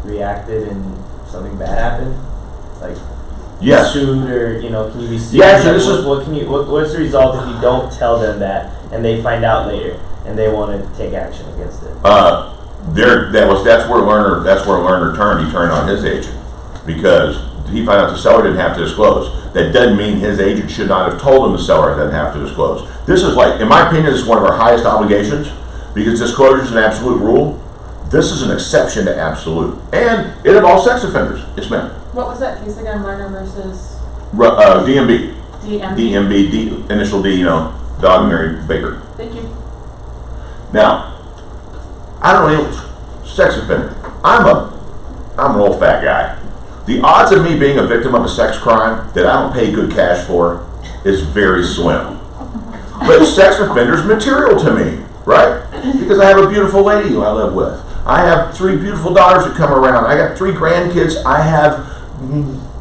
reacted and something bad happened? Like, Yes. sued, or can you be sued? Yeah, actually, Like, what's the result if you don't tell them that and they find out later and they want to take action against it? That's where Lerner turned. He turned on his agent because he found out the seller didn't have to disclose. That doesn't mean his agent should not have told him the seller doesn't have to disclose. This is like, in my opinion, this is one of our highest obligations because disclosure is an absolute rule. This is an exception to absolute, and it involves sex offenders. Yes, ma'am. What was that case again, Lerner versus DMB. DMB? DMB, initial D, Dog Mary Baker. Thank you. Now, I don't know, sex offender. I'm an old fat guy. The odds of me being a victim of a sex crime that I don't pay good cash for is very slim. But sex offender's material to me, right? Because I have a beautiful lady who I live with. I have 3 beautiful daughters that come around. I got 3 grandkids. I have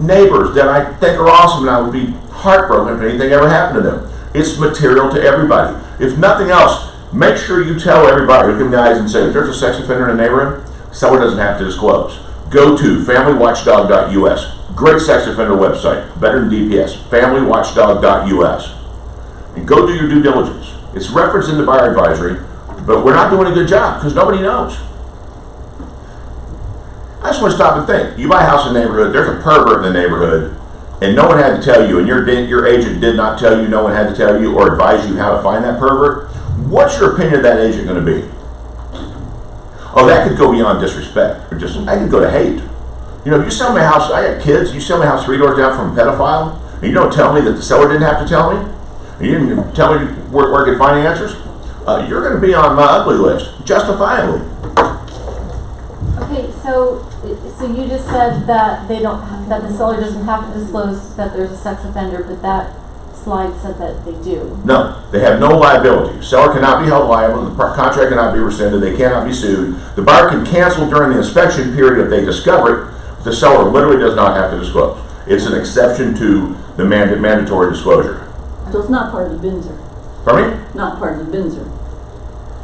neighbors that I think are awesome, and I would be heartbroken if anything ever happened to them. It's material to everybody. If nothing else, make sure you tell everybody, look in the eyes and say, if there's a sex offender in the neighborhood, someone doesn't have to disclose. Go to familywatchdog.us. Great sex offender website, better than DPS, familywatchdog.us. And go do your due diligence. It's referenced in the buyer advisory, but we're not doing a good job because nobody knows. I just want to stop and think. You buy a house in the neighborhood, there's a pervert in the neighborhood, and no one had to tell you, and your agent did not tell you, no one had to tell you or advise you how to find that pervert. What's your opinion of that agent going to be? Oh, that could go beyond disrespect, or I could go to hate. If you sell my house, I got kids, you sell my house 3 doors down from a pedophile, and you don't tell me that the seller didn't have to tell me, and you didn't tell me where I could find the answers, you're going to be on my ugly list, justifiably. Okay, so you just said that that the seller doesn't have to disclose that there's a sex offender, but that slide said that they do. No, they have no liability. Seller cannot be held liable. The contract cannot be rescinded. They cannot be sued. The buyer can cancel during the inspection period if they discover it. But the seller literally does not have to disclose. It's an exception to the mandatory disclosure. So it's not part of the BINSR. Pardon me? Not part of the BINSR.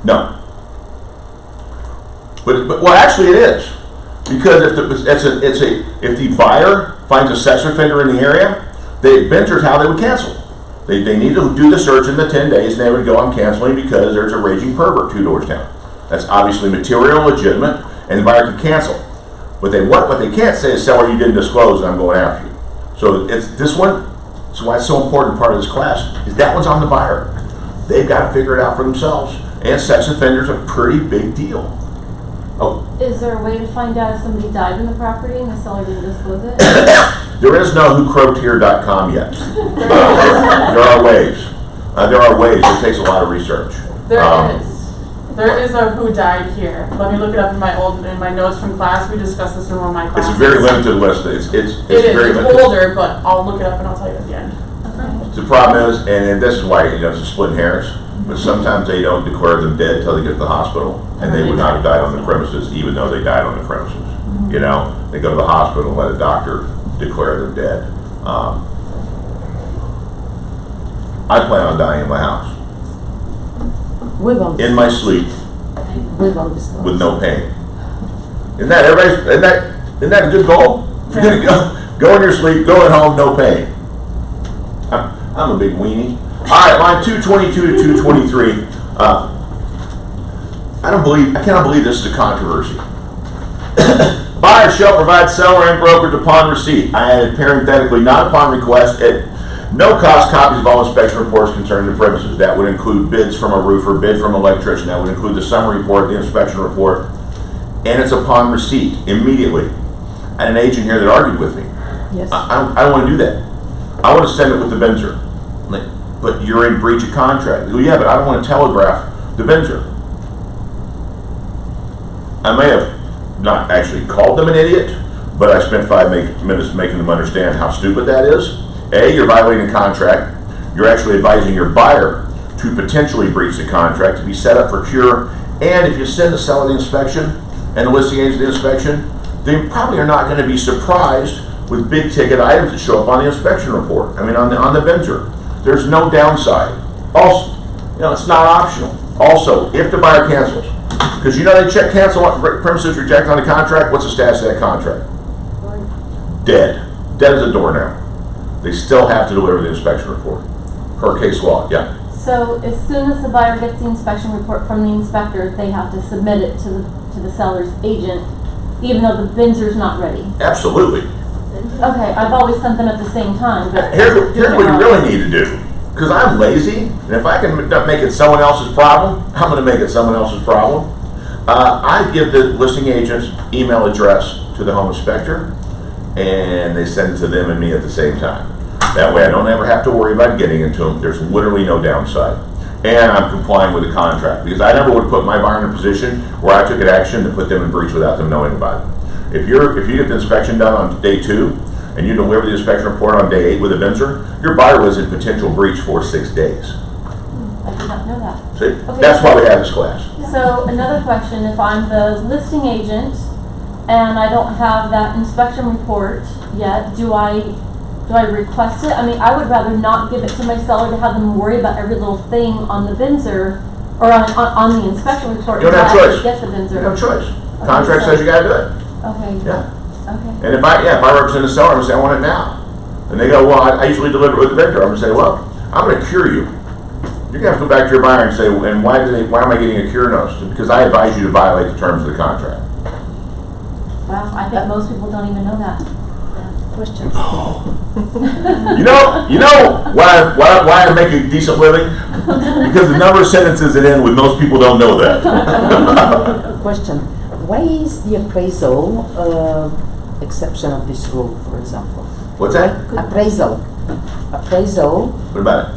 No. But well, actually, it is, because if the buyer finds a sex offender in the area, BINSR is how they would cancel. They need to do the search in the 10 days, and they would go on canceling because there's a raging pervert 2 doors down. That's obviously material, legitimate, and the buyer can cancel. But what they can't say is, seller, you didn't disclose, and I'm going after you. So it's this one. That's why it's so important. Part of this class is that one's on the buyer. They've got to figure it out for themselves. And sex offenders are a pretty big deal. Oh. Is there a way to find out if somebody died in the property and the seller didn't disclose it? There is no whocroaked.com yet. There are ways. It takes a lot of research. There is a who died here. Let me look it up in my notes from class. We discussed this in one of my classes. It's a very limited list. It's very limited. It's older, but I'll look it up and I'll tell you at the end. The problem is, and this is why it's a splitting hairs, but sometimes they don't declare them dead until they get to the hospital, and they would not have died on the premises, even though they died on the premises. They go to the hospital and let a doctor declare them dead. I plan on dying in my house, in my sleep, with no pain. Isn't that a good goal? Go in your sleep, go at home, no pain. I'm a big weenie. All right, line 222 to 223. I cannot believe this is a controversy. Buyer shall provide seller and broker upon receipt. I added parenthetically, not upon request. No cost copies of all inspection reports concerning the premises. That would include bids from a roofer, bid from an electrician. That would include the summary report, the inspection report, and it's upon receipt immediately. I had an agent here that argued with me. Yes. I don't want to do that. I want to send it with the BINSR. Like, but you're in breach of contract. Well, yeah, but I don't want to telegraph the BINSR. I may have not actually called them an idiot, but I spent 5 minutes making them understand how stupid that is. A, you're violating the contract. You're actually advising your buyer to potentially breach the contract, to be set up for cure. And if you send the seller the inspection and the listing agent the inspection, they probably are not going to be surprised with big ticket items that show up on the inspection report. I mean, on the BINSR. There's no downside. Also, it's not optional. Also, if the buyer cancels, because they check cancel premises rejected on the contract, what's the status of that contract? Dead. Dead as a doornail. They still have to deliver the inspection report. Per case law, yeah. So as soon as the buyer gets the inspection report from the inspector, they have to submit it to the seller's agent, even though the BINSR's not ready. Absolutely. Okay, I've always sent them at the same time, but. Here's what you really need to do. Because I'm lazy, and if I can make it someone else's problem, I'm going to make it someone else's problem. I give the listing agent's email address to the home inspector, and they send it to them and me at the same time. That way I don't ever have to worry about getting into them. There's literally no downside. And I'm complying with the contract, because I never would put my buyer in a position where I took an action to put them in breach without them knowing about it. If you get the inspection done on day 2, and you deliver the inspection report on day 8 with a BINSR, your buyer was in potential breach for 6 days. I did not know that. See? Okay, That's why we have this class. So another question, if I'm the listing agent and I don't have that inspection report yet, do I request it? I mean, I would rather not give it to my seller to have them worry about every little thing on the BINSR or on the inspection report. You don't have a choice. Get the BINSR. You have a choice. Contract says you gotta do it. Okay. Yeah. Okay. And if I represent a seller, I'm gonna say I want it now. And they go, well, I usually deliver it with the vendor. I'm gonna say, well, I'm gonna cure you. You're gonna have to go back to your buyer and say, and why am I getting a cure notice? Because I advise you to violate the terms of the contract. Wow, I think most people don't even know that. Question. You know why I make a decent living? Because the number of sentences that end with most people don't know that. Question. Why is the appraisal exception of this rule, for example? What's that? Appraisal. What about it?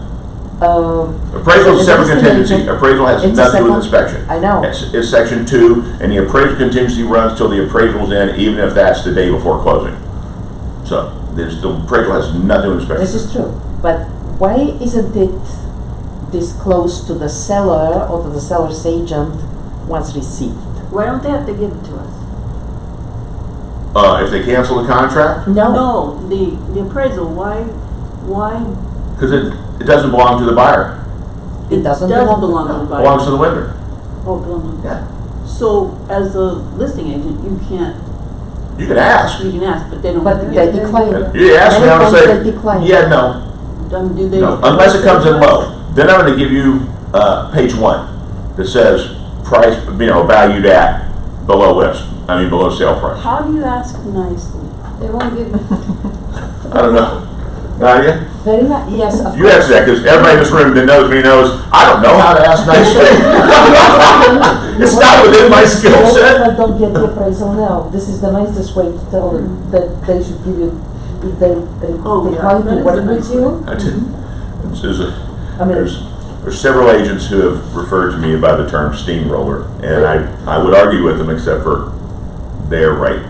Appraisal is a Is separate this the contingency. agent? Appraisal has It's a nothing to do with separate- inspection. I know. It's section 2, and the appraisal contingency runs till the appraisal's in, even if that's the day before closing. So, the appraisal has nothing to do with inspection. This is true, but why isn't it disclosed to the seller or to the seller's agent once received? Why don't they have to give it to us? If they cancel the contract, No, the appraisal, why? because it doesn't belong to the buyer, It doesn't Does belong. belong to the it buyer. belongs to the lender. Oh, it belongs. Yeah. So as a listing agent, you can ask. but they don't. But have to they give it. decline. You ask me, Many I'm times gonna they say, decline. yeah, no. Do they? No, unless it comes in low. Then I'm gonna give you, page 1 that says price, valued at below sale price. How do you ask nicely? They won't give I don't know. Nadia? Very much, yes, of You answer that, because everybody in this room that knows me knows, I don't know how to ask nicely. It's not within my skill Most set. people don't get the appraisal now. This is the nicest way to tell them that they should give you, if they Oh, yeah. decline That to is work the with nice you. I did. I mean, There's several agents who have referred to me by the term steamroller, and I would argue with them, except for they're right.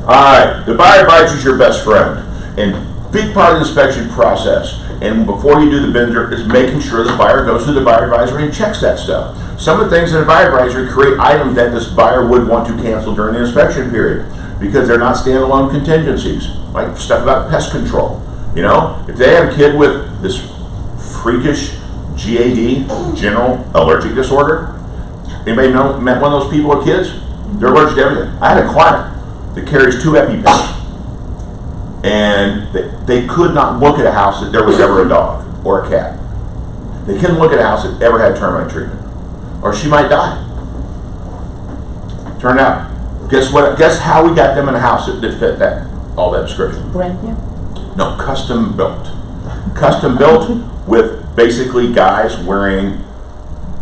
All right, the buyer advisor is your best friend, and big part of the inspection process, and before you do the BINSR, is making sure the buyer goes through the buyer advisory and checks that stuff. Some of the things in the buyer advisory create items that this buyer would want to cancel during the inspection period, because they're not standalone contingencies, like stuff about pest control. If they have a kid with this freakish GAD, general allergic disorder, anybody met one of those people with kids? They're allergic to everything. I had a client that carries 2 EpiPens, and they could not look at a house that there was ever a dog or a cat. They couldn't look at a house that ever had termite treatment, or she might die. Turned out, guess what? Guess how we got them in a house that fit all that description? brand new. No, custom built. custom built with basically guys wearing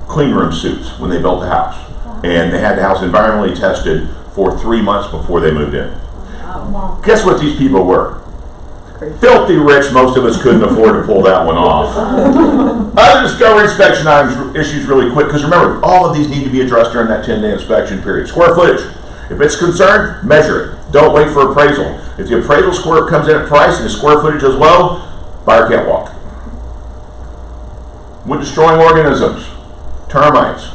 clean room suits when they built the house. And they had the house environmentally tested for 3 months before they moved in. Guess what these people were? Filthy rich. Most of us couldn't afford to pull that one off. Other discovery inspection items, issues really quick, because remember, all of these need to be addressed during that 10-day inspection period. Square footage. If it's concerned, measure it. Don't wait for appraisal. If the appraisal square comes in at price and the square footage is low, buyer can't walk. Wood destroying organisms, termites,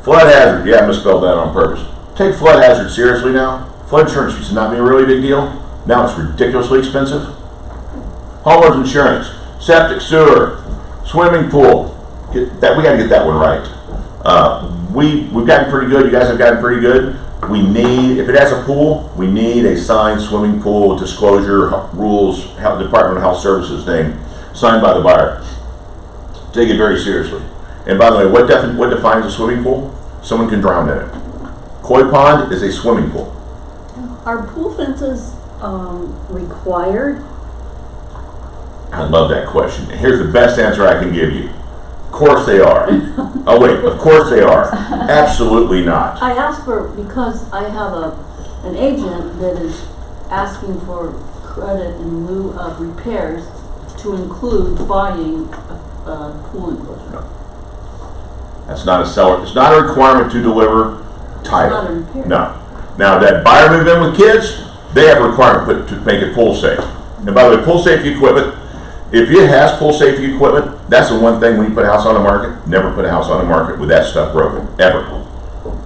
flood hazard. Yeah, I misspelled that on purpose. Take flood hazard seriously now. Flood insurance used to not be a really big deal. Now it's ridiculously expensive. Homeowners insurance, septic, sewer, swimming pool. We got to get that one right. We've gotten pretty good. You guys have gotten pretty good. We need, if it has a pool, we need a signed swimming pool disclosure rules, Department of Health Services thing, signed by the buyer. Take it very seriously. And by the way, what defines a swimming pool? Someone can drown in it. Koi pond is a swimming pool. Are pool fences required? I love that question. Here's the best answer I can give you. Of course they are. Oh wait, of course they are. Absolutely not. I ask because I have an agent that is asking for credit in lieu of repairs to include buying a pool enclosure. No. That's not a seller. It's not a requirement to deliver title. It's not a repair. No. Now that buyer moved in with kids, they have a requirement to make it pool safe. And by the way, pool safety equipment, if it has pool safety equipment, that's the one thing when you put a house on the market, never put a house on the market with that stuff broken, ever.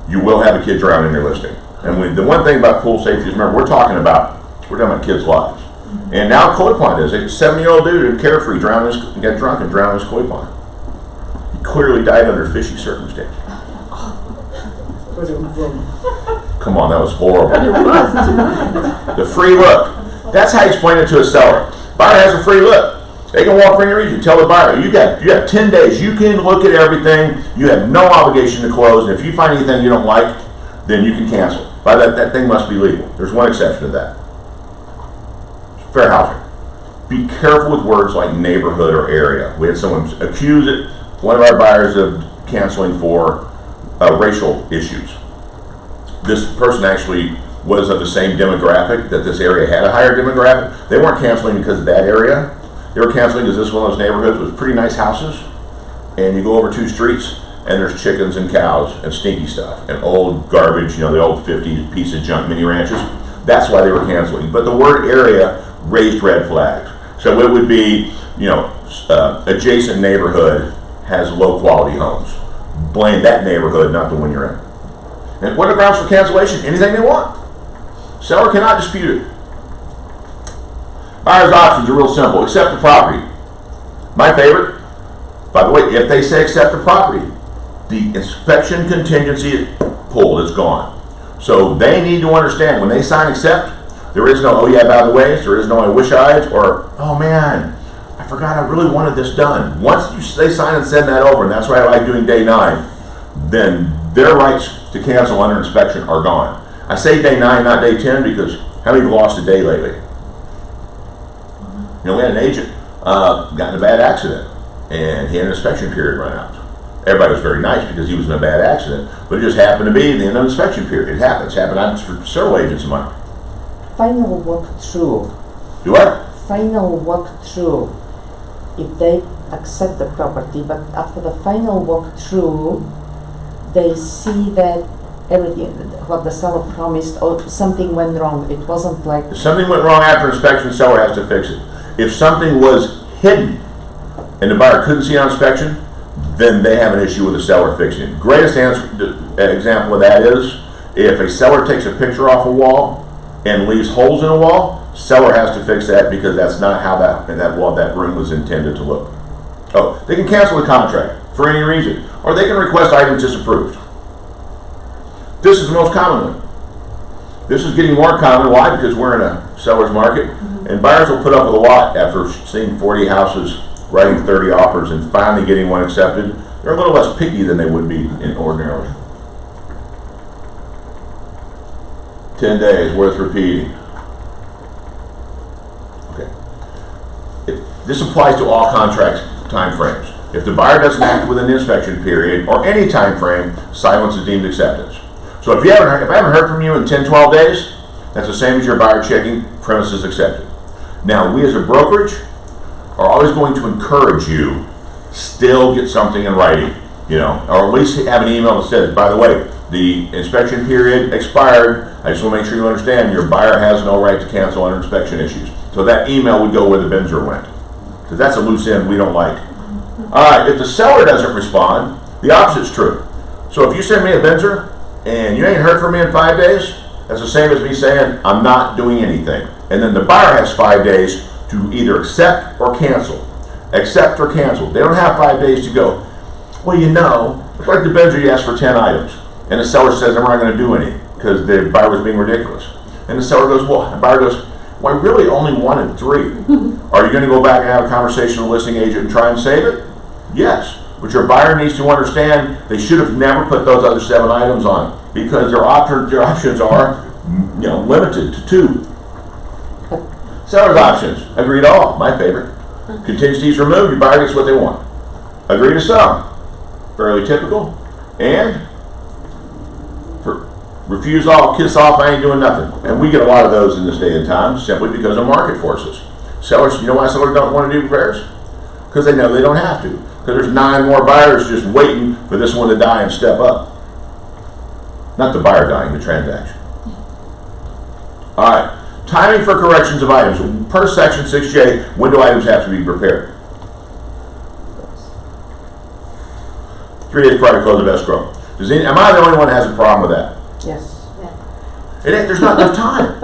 You will have a kid drown in your listing. And the one thing about pool safety is, remember, we're talking about kids' lives. And now koi pond is a 7-year-old dude who carefree got drunk and drowned in his koi pond. He clearly died under fishy circumstances. Come on, that was horrible. The free look. That's how you explain it to a seller. Buyer has a free look. They can walk for any reason. Tell the buyer, you have 10 days. You can look at everything. You have no obligation to close. And if you find anything you don't like, then you can cancel. By that thing must be legal. There's one exception to that. Fair housing. Be careful with words like neighborhood or area. We had someone accuse one of our buyers of canceling for racial issues. This person actually was of the same demographic, that this area had a higher demographic. They weren't canceling because of that area. They were canceling because this was one of those neighborhoods with pretty nice houses, and you go over 2 streets and there's chickens and cows and stinky stuff and old garbage, the old 50s piece of junk mini ranches. That's why they were canceling. But the word area raised red flags. So it would be, adjacent neighborhood has low quality homes. Blame that neighborhood, not the one you're in. And what are grounds for cancellation? Anything they want. Seller cannot dispute it. Buyer's options are real simple. Accept the property. My favorite, by the way, if they say accept the property, the inspection contingency pulled, it's gone. So they need to understand when they sign accept, there is no, oh yeah, by the way, there is no I wish I'd, or, oh man, I forgot I really wanted this done. Once they sign and send that over, and that's why I like doing day 9, then their rights to cancel under inspection are gone. I say day 9, not day 10, because how many have lost a day lately? We had an agent got in a bad accident, and he had an inspection period run out. Everybody was very nice because he was in a bad accident, but it just happened to be the end of the inspection period. It happens. Happened for several agents of mine. Final walkthrough. Do what? Final walkthrough. If they accept the property, but after the final walkthrough, they see that everything, what the seller promised, or something went wrong. It wasn't like... If something went wrong after inspection, the seller has to fix it. If something was hidden and the buyer couldn't see on inspection, then they have an issue with the seller fixing it. Greatest example of that is if a seller takes a picture off a wall and leaves holes in a wall, seller has to fix that because that's not how that room was intended to look. Oh, they can cancel the contract for any reason, or they can request items disapproved. This is the most common one. This is getting more common. Why? Because we're in a seller's market, and buyers will put up with a lot after seeing 40 houses, writing 30 offers, and finally getting one accepted. They're a little less picky than they would be ordinarily. 10 days worth repeating. Okay. This applies to all contract timeframes. If the buyer doesn't act within the inspection period or any time frame, silence is deemed acceptance. So if I haven't heard from you in 10, 12 days, that's the same as your buyer checking premises accepted. Now, we as a brokerage are always going to encourage you still get something in writing, or at least have an email that says, by the way, the inspection period expired. I just want to make sure you understand your buyer has no right to cancel under inspection issues. So that email would go where the BINSR went, because that's a loose end we don't like. All right, if the seller doesn't respond, the opposite's true. So if you send me a BINSR and you ain't heard from me in 5 days, that's the same as me saying I'm not doing anything. And then the buyer has 5 days to either accept or cancel. Accept or cancel. They don't have 5 days to go, well, it's like the BINSR, you asked for 10 items. And the seller says, I'm not going to do any because the buyer was being ridiculous. And the seller goes, the buyer goes, well, I really only wanted 3. Are you going to go back and have a conversation with the listing agent and try and save it? Yes. But your buyer needs to understand they should have never put those other 7 items on because their options are limited to 2. Seller's options. Agree to all. My favorite. Contingencies removed. Your buyer gets what they want. Agree to some. Fairly typical. And refuse all, kiss off, I ain't doing nothing. And we get a lot of those in this day and time simply because of market forces. Sellers, you know why sellers don't want to do repairs? Because they know they don't have to. Because there's 9 more buyers just waiting for this one to die and step up. Not the buyer dying, the transaction. All right. Timing for corrections of items. Per section 6J, when do items have to be prepared? 3 days prior to close of escrow. Am I the only one that has a problem with that? Yes. There's not enough time.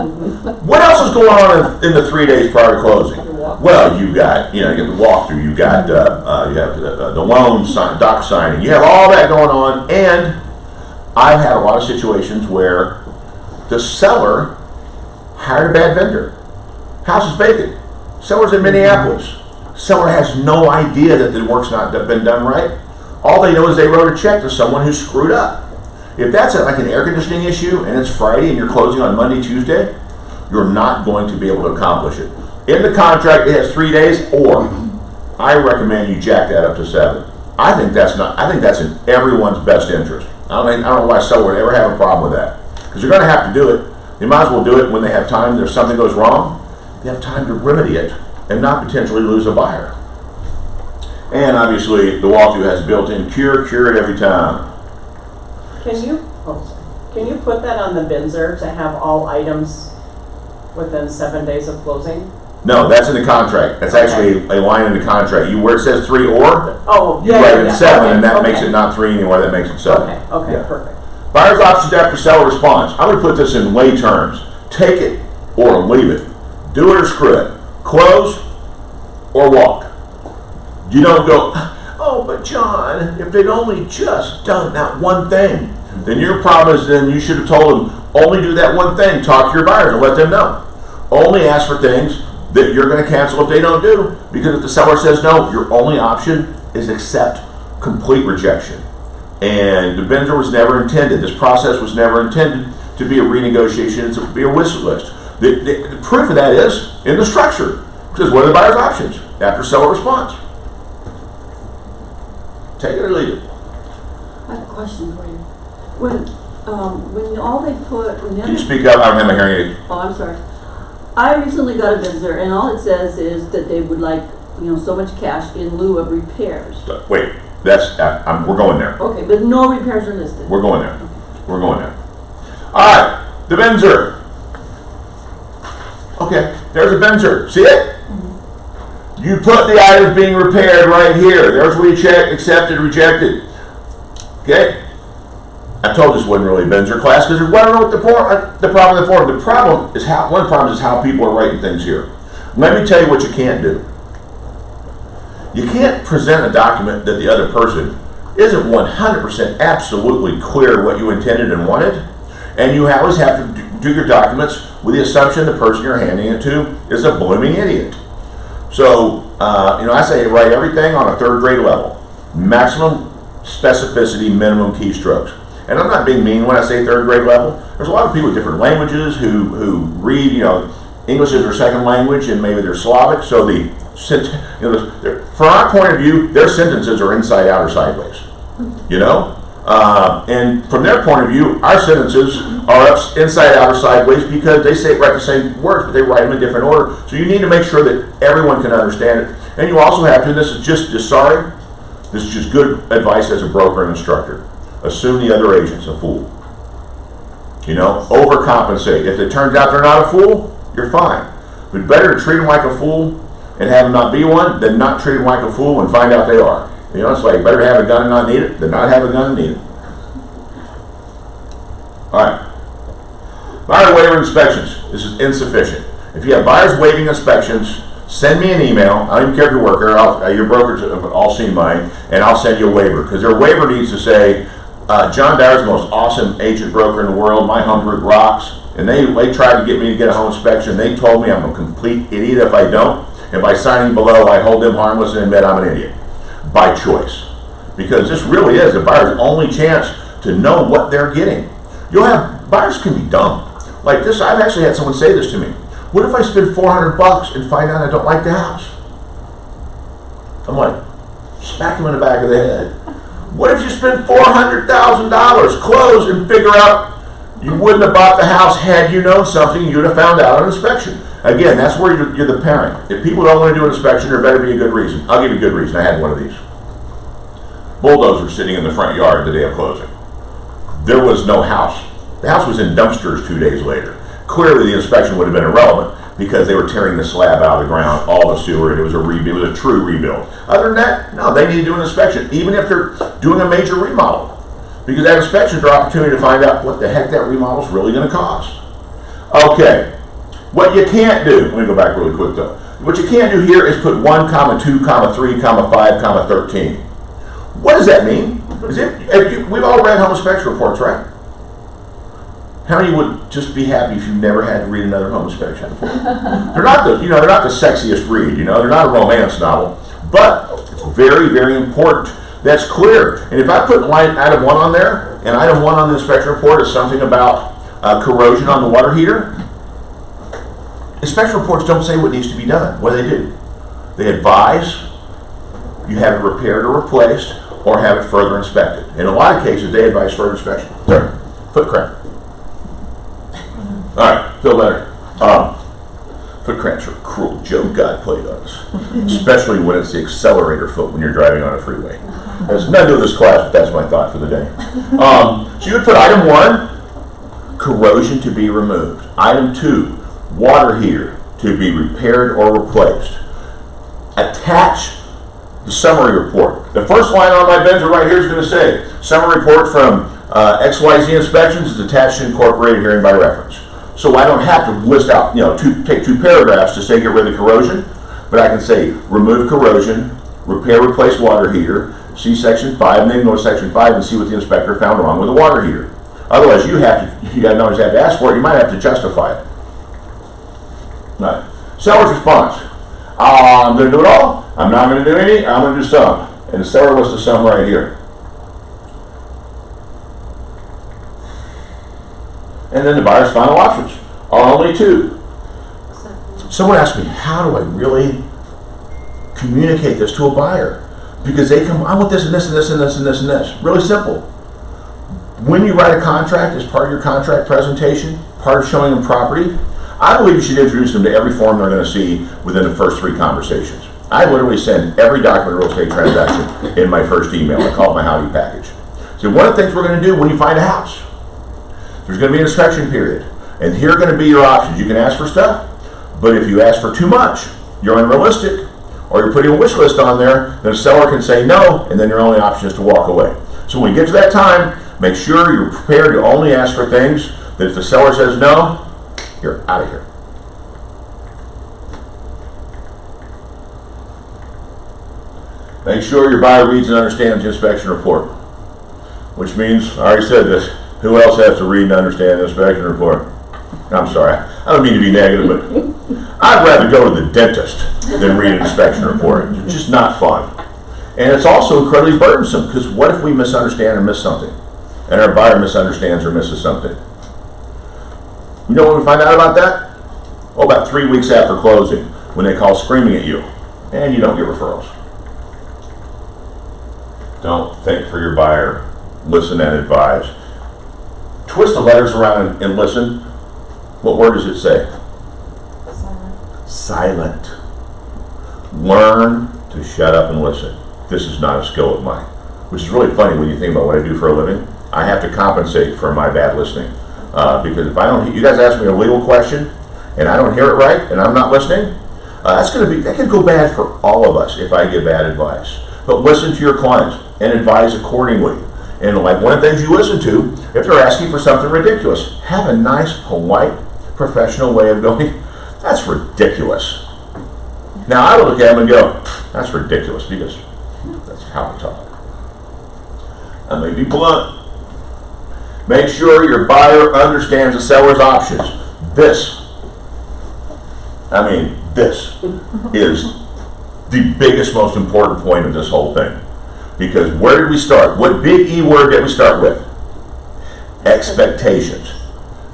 What else is going on in the 3 days prior to closing? Well, you got you get the walkthrough. You got you have the loan doc signing. You have all that going on, and I've had a lot of situations where the seller hired a bad vendor. House is vacant. Seller's in Minneapolis. Seller has no idea that the work's not been done right. All they know is they wrote a check to someone who screwed up. If that's like an air conditioning issue and it's Friday and you're closing on Monday, Tuesday, you're not going to be able to accomplish it. In the contract, it has 3 days, or I recommend you jack that up to 7. I think that's in everyone's best interest. I don't know why seller would ever have a problem with that, because they're going to have to do it. They might as well do it when they have time. If something goes wrong, they have time to remedy it and not potentially lose a buyer. And obviously, the walkthrough has built-in cure it every time. Can you put that on the BINSR to have all items within 7 days of closing? No, that's in the contract. That's actually a line in the contract. Where it says 3 or, you write in 7, and that makes it not 3 anymore. That makes it 7. Okay, Yeah. perfect. Buyer's options after seller response. I'm going to put this in lay terms. Take it or leave it. Do it or screw it. Close or walk. You don't go, oh, but John, if they'd only just done that one thing, then your problem is then you should have told them, only do that one thing. Talk to your buyers and let them know. Only ask for things that you're going to cancel if they don't do, because if the seller says no, your only option is accept complete rejection. And the BINSR was never intended, this process was never intended to be a renegotiation, to be a wish list. The proof of that is in the structure. It says, what are the buyer's options after seller response? Take it or leave it. I have a question for you. When all they put, Can you speak up? I don't have my hearing aid. Oh, I'm sorry. I recently got a BINSR, and all it says is that they would like, so much cash in lieu of repairs. Wait, we're going there. Okay, but no repairs are listed. We're going there. We're going there. All right, the BINSR. Okay, there's a BINSR. See it? Mm-hmm. You put the items being repaired right here. There's where you check, accepted, rejected. Okay? I told this wasn't really a BINSR class because I don't know what the problem of the form. The problem is one of the problems is how people are writing things here. Let me tell you what you can't do. You can't present a document that the other person isn't 100% absolutely clear what you intended and wanted, and you always have to do your documents with the assumption the person you're handing it to is a blooming idiot. So, I say write everything on a 3rd grade level. Maximum specificity, minimum keystrokes. And I'm not being mean when I say 3rd grade level. There's a lot of people with different languages who read, English is their second language and maybe they're Slavic, so the From our point of view, their sentences are inside out or sideways. You know? And from their point of view, our sentences are inside out or sideways because they write the same words, but they write them in different order. So you need to make sure that everyone can understand it. And you also have to, this is just good advice as a broker and instructor. Assume the other agent's a fool. You know, overcompensate. If it turns out they're not a fool, you're fine. But better to treat them like a fool and have them not be one than not treat them like a fool and find out they are. You know, it's like better to have a gun and not need it than not have a gun and need it. Alright. Buyer waiver inspections. This is insufficient. If you have buyers waiving inspections, send me an email. I don't even care if you're a worker, your brokers have all seen mine, and I'll send you a waiver. Because their waiver needs to say, John Dyer's the most awesome agent broker in the world, my Humberg rocks. And they tried to get me to get a home inspection. They told me I'm a complete idiot if I don't. And by signing below, I hold them harmless and admit I'm an idiot. By choice. Because this really is the buyer's only chance to know what they're getting. Buyers can be dumb. Like this, I've actually had someone say this to me. What if I spend $400 and find out I don't like the house? I'm like, smack him in the back of the head. What if you spend $400,000, close, and figure out you wouldn't have bought the house had you known something, you'd have found out on inspection. Again, that's where you're the parent. If people don't want to do an inspection, there better be a good reason. I'll give you a good reason. I had one of these. Bulldozer sitting in the front yard the day of closing. There was no house. The house was in dumpsters 2 days later. Clearly the inspection would have been irrelevant because they were tearing the slab out of the ground, all the sewer, and it was a rebuild, it was a true rebuild. Other than that, no, they need to do an inspection, even if they're doing a major remodel. Because that inspection is their opportunity to find out what the heck that remodel is really going to cost. Okay, what you can't do, let me go back really quick though. What you can't do here is put 1, 2, 3, 5, 13. What does that mean? We've all read home inspection reports, right? How many would just be happy if you never had to read another home inspection report? They're not the sexiest read, they're not a romance novel, but it's very, very important. That's clear. And if I put item 1 on there, and item 1 on the inspection report is something about corrosion on the water heater, inspection reports don't say what needs to be done. What do? They advise you have it repaired or replaced, or have it further inspected. In a lot of cases, they advise further inspection. There, foot cramp. All right, feel better. Foot cramps are cruel. Joe God played on us, especially when it's the accelerator foot when you're driving on a freeway. There's nothing to do with this class, but that's my thought for the day. So you would put item 1, corrosion to be removed. Item 2, water heater to be repaired or replaced. Attach the summary report. The first line on my BINSR right here is going to say, summary report from XYZ Inspections is attached and incorporated herein by reference. So I don't have to list out, take 2 paragraphs to say get rid of the corrosion, but I can say remove corrosion, repair, replace water heater, see section 5, and then go to section 5 and see what the inspector found wrong with the water heater. Otherwise, you not only have to ask for it, you might have to justify it. Right. Seller's response. I'm going to do it all. I'm not going to do any. I'm going to do some. And the seller lists the sum right here. And then the buyer's final options are only 2. Someone asked me, how do I really communicate this to a buyer? Because they come, I want this and this and this and this and this and this. Really simple. When you write a contract as part of your contract presentation, part of showing them property, I believe you should introduce them to every form they're going to see within the first 3 conversations. I literally send every document real estate transaction in my first email. I call it my howdy package. So one of the things we're going to do when you find a house, there's going to be an inspection period. And here are going to be your options. You can ask for stuff, but if you ask for too much, you're unrealistic, or you're putting a wish list on there, then the seller can say no, and then your only option is to walk away. So when you get to that time, make sure you're prepared to only ask for things that if the seller says no, you're out of here. Make sure your buyer reads and understands the inspection report. Which means, I already said this, who else has to read and understand the inspection report? I'm sorry, I don't mean to be negative, but I'd rather go to the dentist than read an inspection report. It's just not fun. And it's also incredibly burdensome, because what if we misunderstand or miss something? And our buyer misunderstands or misses something? You know when we find out about that? Oh, about 3 weeks after closing, when they call screaming at you. and you don't get referrals. Don't think for your buyer. Listen and advise. Twist the letters around and listen. What word does it say? Silent. Learn to shut up and listen. This is not a skill of mine, which is really funny when you think about what I do for a living. I have to compensate for my bad listening, because if I don't, you guys ask me a legal question and I don't hear it right and I'm not listening, that could go bad for all of us if I give bad advice. But listen to your clients and advise accordingly. And like one of the things you listen to, if they're asking for something ridiculous, have a nice, polite, professional way of going, that's ridiculous. Now I would look at them and go, that's ridiculous, because that's how I talk. I may be blunt. Make sure your buyer understands the seller's options. This is the biggest, most important point of this whole thing. Because where did we start? What big E word did we start with? Expectations.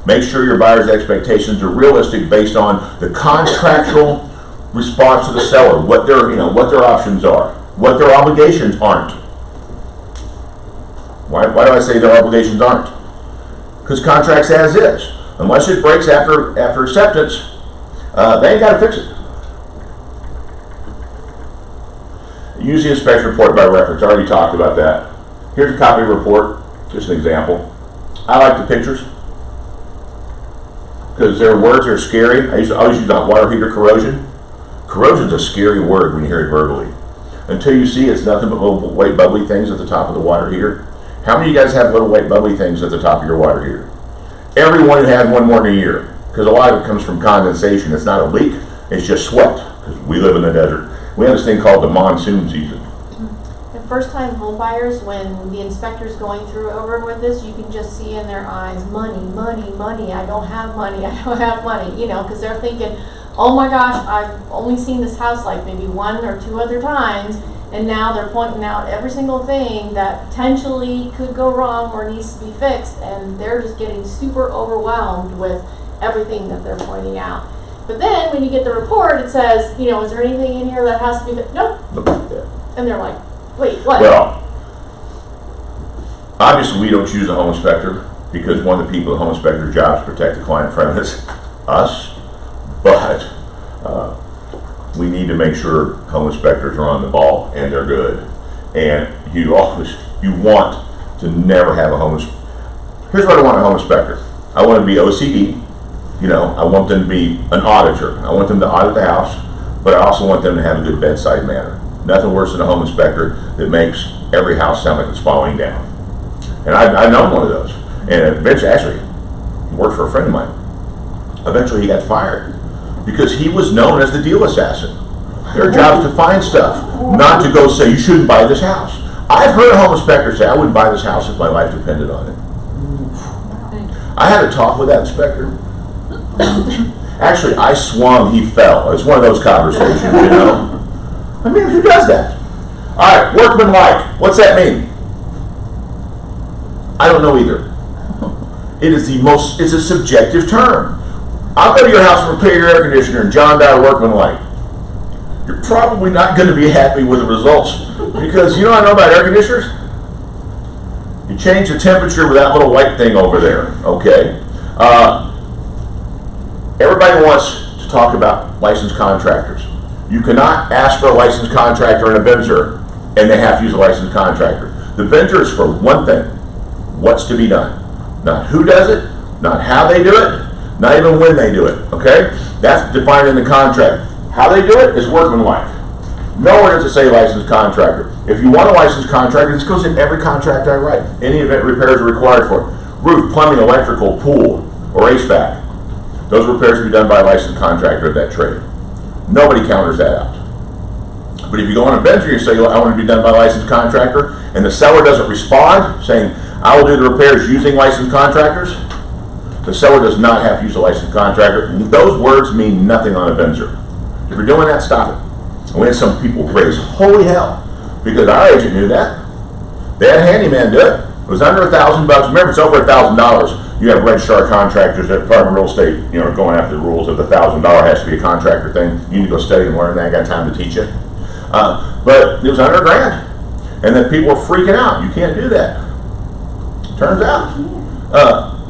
Make sure your buyer's expectations are realistic based on the contractual response to the seller, what their options are, what their obligations aren't. Why do I say their obligations aren't? Because contracts as is. Unless it breaks after acceptance, they ain't got to fix it. Use the inspection report by reference. I already talked about that. Here's a copy of the report, just an example. I like the pictures because their words are scary. I always use that water heater corrosion. Corrosion's a scary word when you hear it verbally. Until you see it's nothing but little white bubbly things at the top of the water heater. How many of you guys have little white bubbly things at the top of your water heater? Everyone has one more than a year, because a lot of it comes from condensation. It's not a leak, it's just sweat, because we live in the desert. We have this thing called the monsoon season. The first time home buyers, when the inspector's going through over with this, you can just see in their eyes, money, money, money, I don't have money, I don't have money, because they're thinking, oh my gosh, I've only seen this house like maybe 1 or 2 other times, and now they're pointing out every single thing that potentially could go wrong or needs to be fixed, and they're just getting super overwhelmed with everything that they're pointing out. But then when you get the report, it says, is there anything in here that has to be fixed? Nope. And they're like, wait, what? Well, obviously we don't choose a home inspector because one of the people, the home inspector's job is to protect the client from us. But we need to make sure home inspectors are on the ball and they're good. And you want to never have a home inspector. Here's what I want a home inspector. I want to be OCD. I want them to be an auditor. I want them to audit the house, but I also want them to have a good bedside manner. Nothing worse than a home inspector that makes every house sound like it's falling down. And I've known one of those. And eventually, actually, he worked for a friend of mine. Eventually he got fired because he was known as the deal assassin. Their job is to find stuff, not to go say, you shouldn't buy this house. I've heard a home inspector say, I wouldn't buy this house if my life depended on it. I had a talk with that inspector. Actually, I swung, he fell. It's one of those conversations, I mean, who does that? All right, workmanlike. What's that mean? I don't know either. It's a subjective term. I'll go to your house and repair your air conditioner and John Dyer workmanlike. You're probably not going to be happy with the results because I know about air conditioners? You change the temperature with that little white thing over there, okay? Everybody wants to talk about licensed contractors. You cannot ask for a licensed contractor in a BINSR and they have to use a licensed contractor. The BINSR is for one thing, what's to be done. Not who does it, not how they do it, not even when they do it, okay? That's defined in the contract. How they do it is workmanlike. Nowhere does it say licensed contractor. If you want a licensed contractor, this goes in every contract I write. Any event repairs are required for it. Roof, plumbing, electrical, pool, or HVAC. Those repairs will be done by a licensed contractor of that trade. Nobody counters that out. But if you go on a BINSR, you say, I want to be done by a licensed contractor, and the seller doesn't respond, saying, I will do the repairs using licensed contractors, the seller does not have to use a licensed contractor. Those words mean nothing on a BINSR. If you're doing that, stop it. And we had some people raise, holy hell, because our agent knew that. They had a handyman do it. It was under $1,000. Remember, it's over $1,000. You have registrar contractors at Department of Real Estate, going after the rules of the $1,000 has to be a contractor thing. You need to go study and learn that. I got time to teach you. But it was under $1,000. And then people were freaking out. You can't do that. Turns out,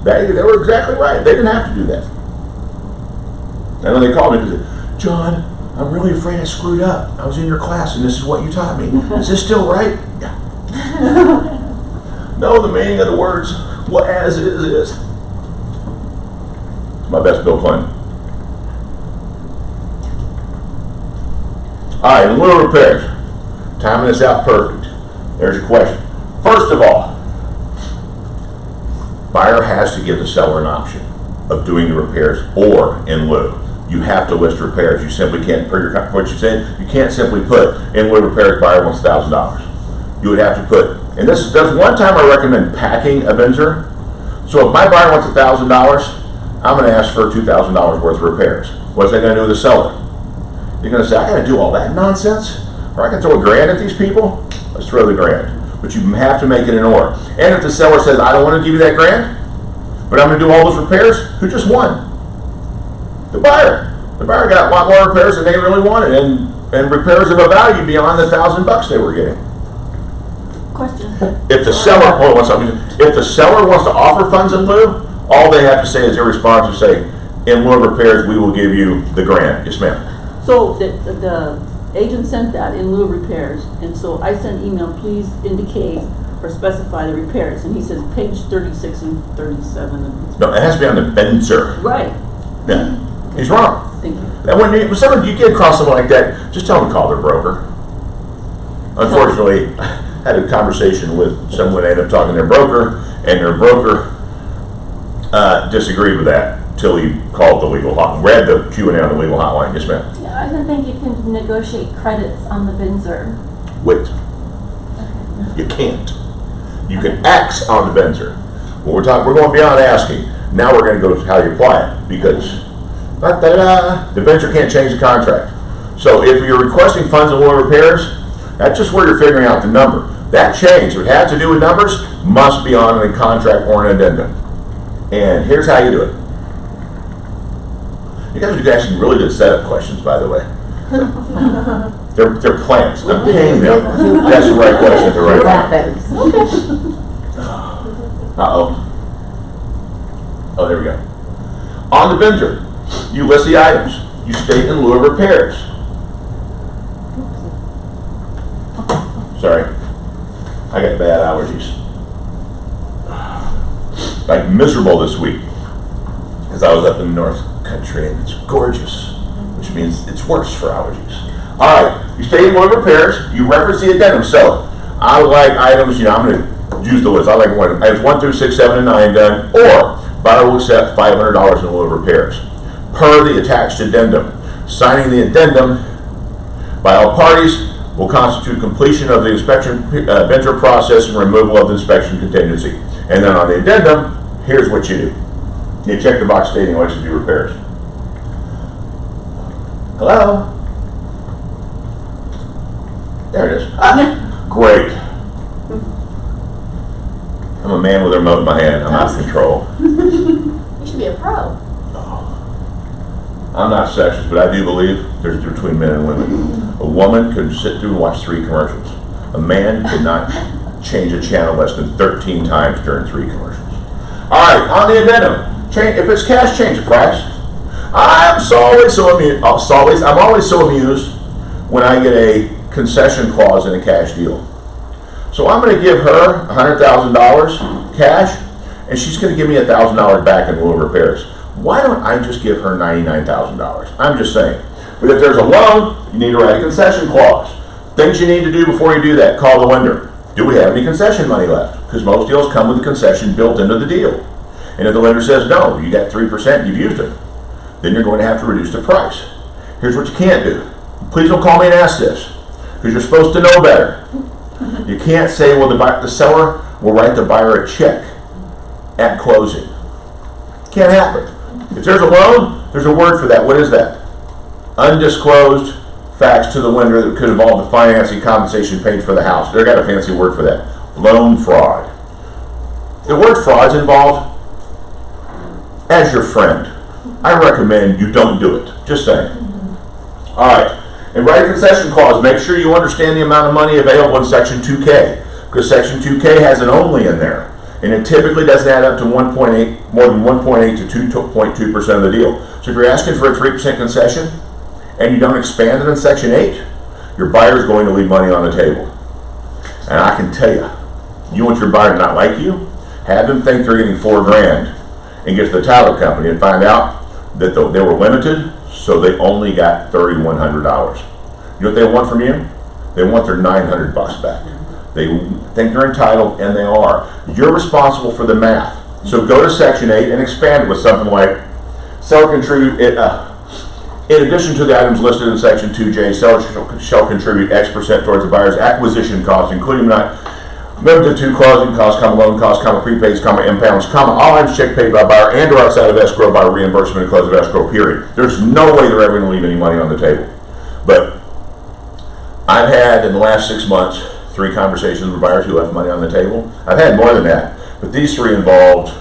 they were exactly right. They didn't have to do that. And then they called me and said, John, I'm really afraid I screwed up. I was in your class and this is what you taught me. Is this still right? Yeah. Know the meaning of the words. What as is. It's my best Bill Clinton. All right, in lieu of repairs. Timing this out perfect. There's your question. First of all, buyer has to give the seller an option of doing the repairs or in lieu. You have to list repairs. You simply can't, per your, what you said, you can't simply put in lieu repairs, buyer wants $1,000. You would have to put, and this does one time I recommend packing a BINSR. So if my buyer wants $1,000, I'm going to ask for $2,000 worth of repairs. What's that going to do with the seller? You're going to say, I got to do all that nonsense? Or I can throw $1,000 at these people? Let's throw the $1,000. But you have to make it in order. And if the seller says, I don't want to give you that $1,000, but I'm going to do all those repairs, who just won? The buyer. The buyer got a lot more repairs than they really wanted, and repairs of a value beyond the $1,000 they were getting. Question. If the seller, hold on one second. If the seller wants to offer funds in lieu, all they have to say is their response will say, in lieu of repairs, we will give you the $1,000. Yes, ma'am. So the agent sent that in lieu of repairs, and so I sent email, please indicate or specify the repairs, and he says page 36 and 37. No, it has to be on the BINSR. Right. Yeah. He's wrong. Thank you. And when you get across someone like that, just tell them to call their broker. Unfortunately, I had a conversation with someone that ended up talking to their broker, and their broker disagreed with that until he called the legal hotline. Read the Q&A on the legal hotline. Yes, ma'am. Yeah, I don't think you can negotiate credits on the BINSR. Wait. You can't. You can X on the BINSR. We're going beyond asking. Now we're going to go to how you apply it, because the BINSR can't change the contract. So if you're requesting funds in lieu of repairs, that's just where you're figuring out the number. That change, if it has to do with numbers, must be on a contract or an addendum. And here's how you do it. You guys are asking really good setup questions, by the way. They're plants. I'm paying them. That's the right question at the right time. Uh-oh. Oh, there we go. On the BINSR, you list the items. You state in lieu of repairs. Sorry. I got bad allergies. Like miserable this week. Because I was up in the North Country and it's gorgeous. Which means it's worse for allergies. Alright, you state in lieu of repairs. You reference the addendum. So, I would like items, I'm going to use the list. I like items 1 through 6, 7, and 9 done. Or, buyer will accept $500 in lieu of repairs. Per the attached addendum. Signing the addendum by all parties will constitute completion of the inspection BINSR process and removal of the inspection contingency. And then on the addendum, here's what you do. You check the box stating what you do repairs. Hello? There it is. Great. I'm a man with a remote in my hand. I'm out of control. You should be a pro. I'm not sexist, but I do believe there's a difference between men and women. A woman could sit through and watch 3 commercials. A man could not change a channel less than 13 times during 3 commercials. All right, on the addendum, if it's cash, change the price. I'm always so amused when I get a concession clause in a cash deal. So I'm going to give her $100,000 cash, and she's going to give me $1,000 back in lieu of repairs. Why don't I just give her $99,000? I'm just saying. But if there's a loan, you need to write a concession clause. Things you need to do before you do that, call the lender. Do we have any concession money left? Because most deals come with a concession built into the deal. And if the lender says, no, you got 3%, you've used it, then you're going to have to reduce the price. Here's what you can't do. Please don't call me and ask this, because you're supposed to know better. You can't say, well, the seller will write the buyer a check at closing. Can't happen. If there's a loan, there's a word for that. What is that? Undisclosed facts to the lender that could involve the financing compensation paid for the house. They've got a fancy word for that. Loan fraud. The word fraud's involved. As your friend, I recommend you don't do it. Just saying. All right. And write a concession clause. Make sure you understand the amount of money available in Section 2K, because Section 2K has an only in there. And it typically doesn't add up to 1.8, more than 1.8 to 2.2% of the deal. So if you're asking for a 3% concession and you don't expand it in Section 8, your buyer is going to leave money on the table. And I can tell you, you want your buyer to not like you, have them think they're getting $4,000 and get to the title company and find out that they were limited, so they only got $3,100. You know what they want from you? They want their $900 back. They think they're entitled, and they are. You're responsible for the math. So go to Section 8 and expand it with something like, seller contribute, in addition to the items listed in Section 2J, seller shall contribute X% towards the buyer's acquisition costs, including not limited to closing costs, loan costs, prepaids, impounds, all items check paid by buyer and or outside of escrow by reimbursement and close of escrow, period. There's no way they're ever going to leave any money on the table. But I've had, in the last 6 months, 3 conversations with buyers who left money on the table. I've had more than that, but these 3 involved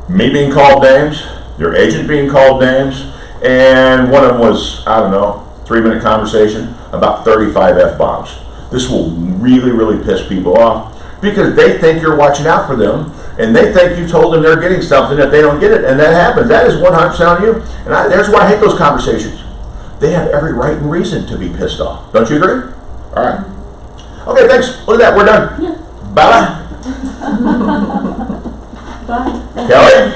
me being called names, their agent being called names, and one of them was, I don't know, 3-minute conversation about 35 F-bombs. This will really, really piss people off because they think you're watching out for them and they think you told them they're getting something if they don't get it, and that happens. That is 100% on you, and there's why I hate those conversations. They have every right and reason to be pissed off. Don't you agree? All right. Okay, thanks. Look at that. We're done. Yeah. Bye. Bye. Kelly?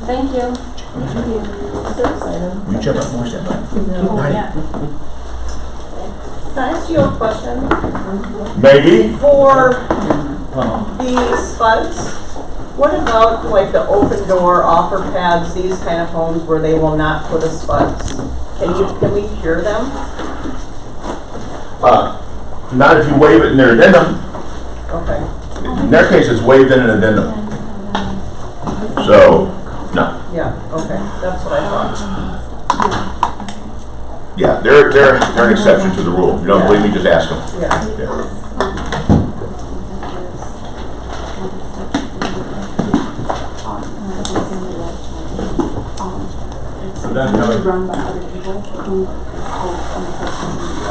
Thank you. You jump up more, step back. Can I ask you a question? Maybe. For the spuds, what about like the open door offer pads, these kind of homes where they will not put a spuds? Can we cure them? Not if you waive it in their addendum. Okay. In their case, it's waived in an addendum. So, no. Yeah, okay, that's what I thought. Yeah, they're an exception to the rule. If you don't believe me, just ask them. Yeah. So that's how it- run by other people who hold on the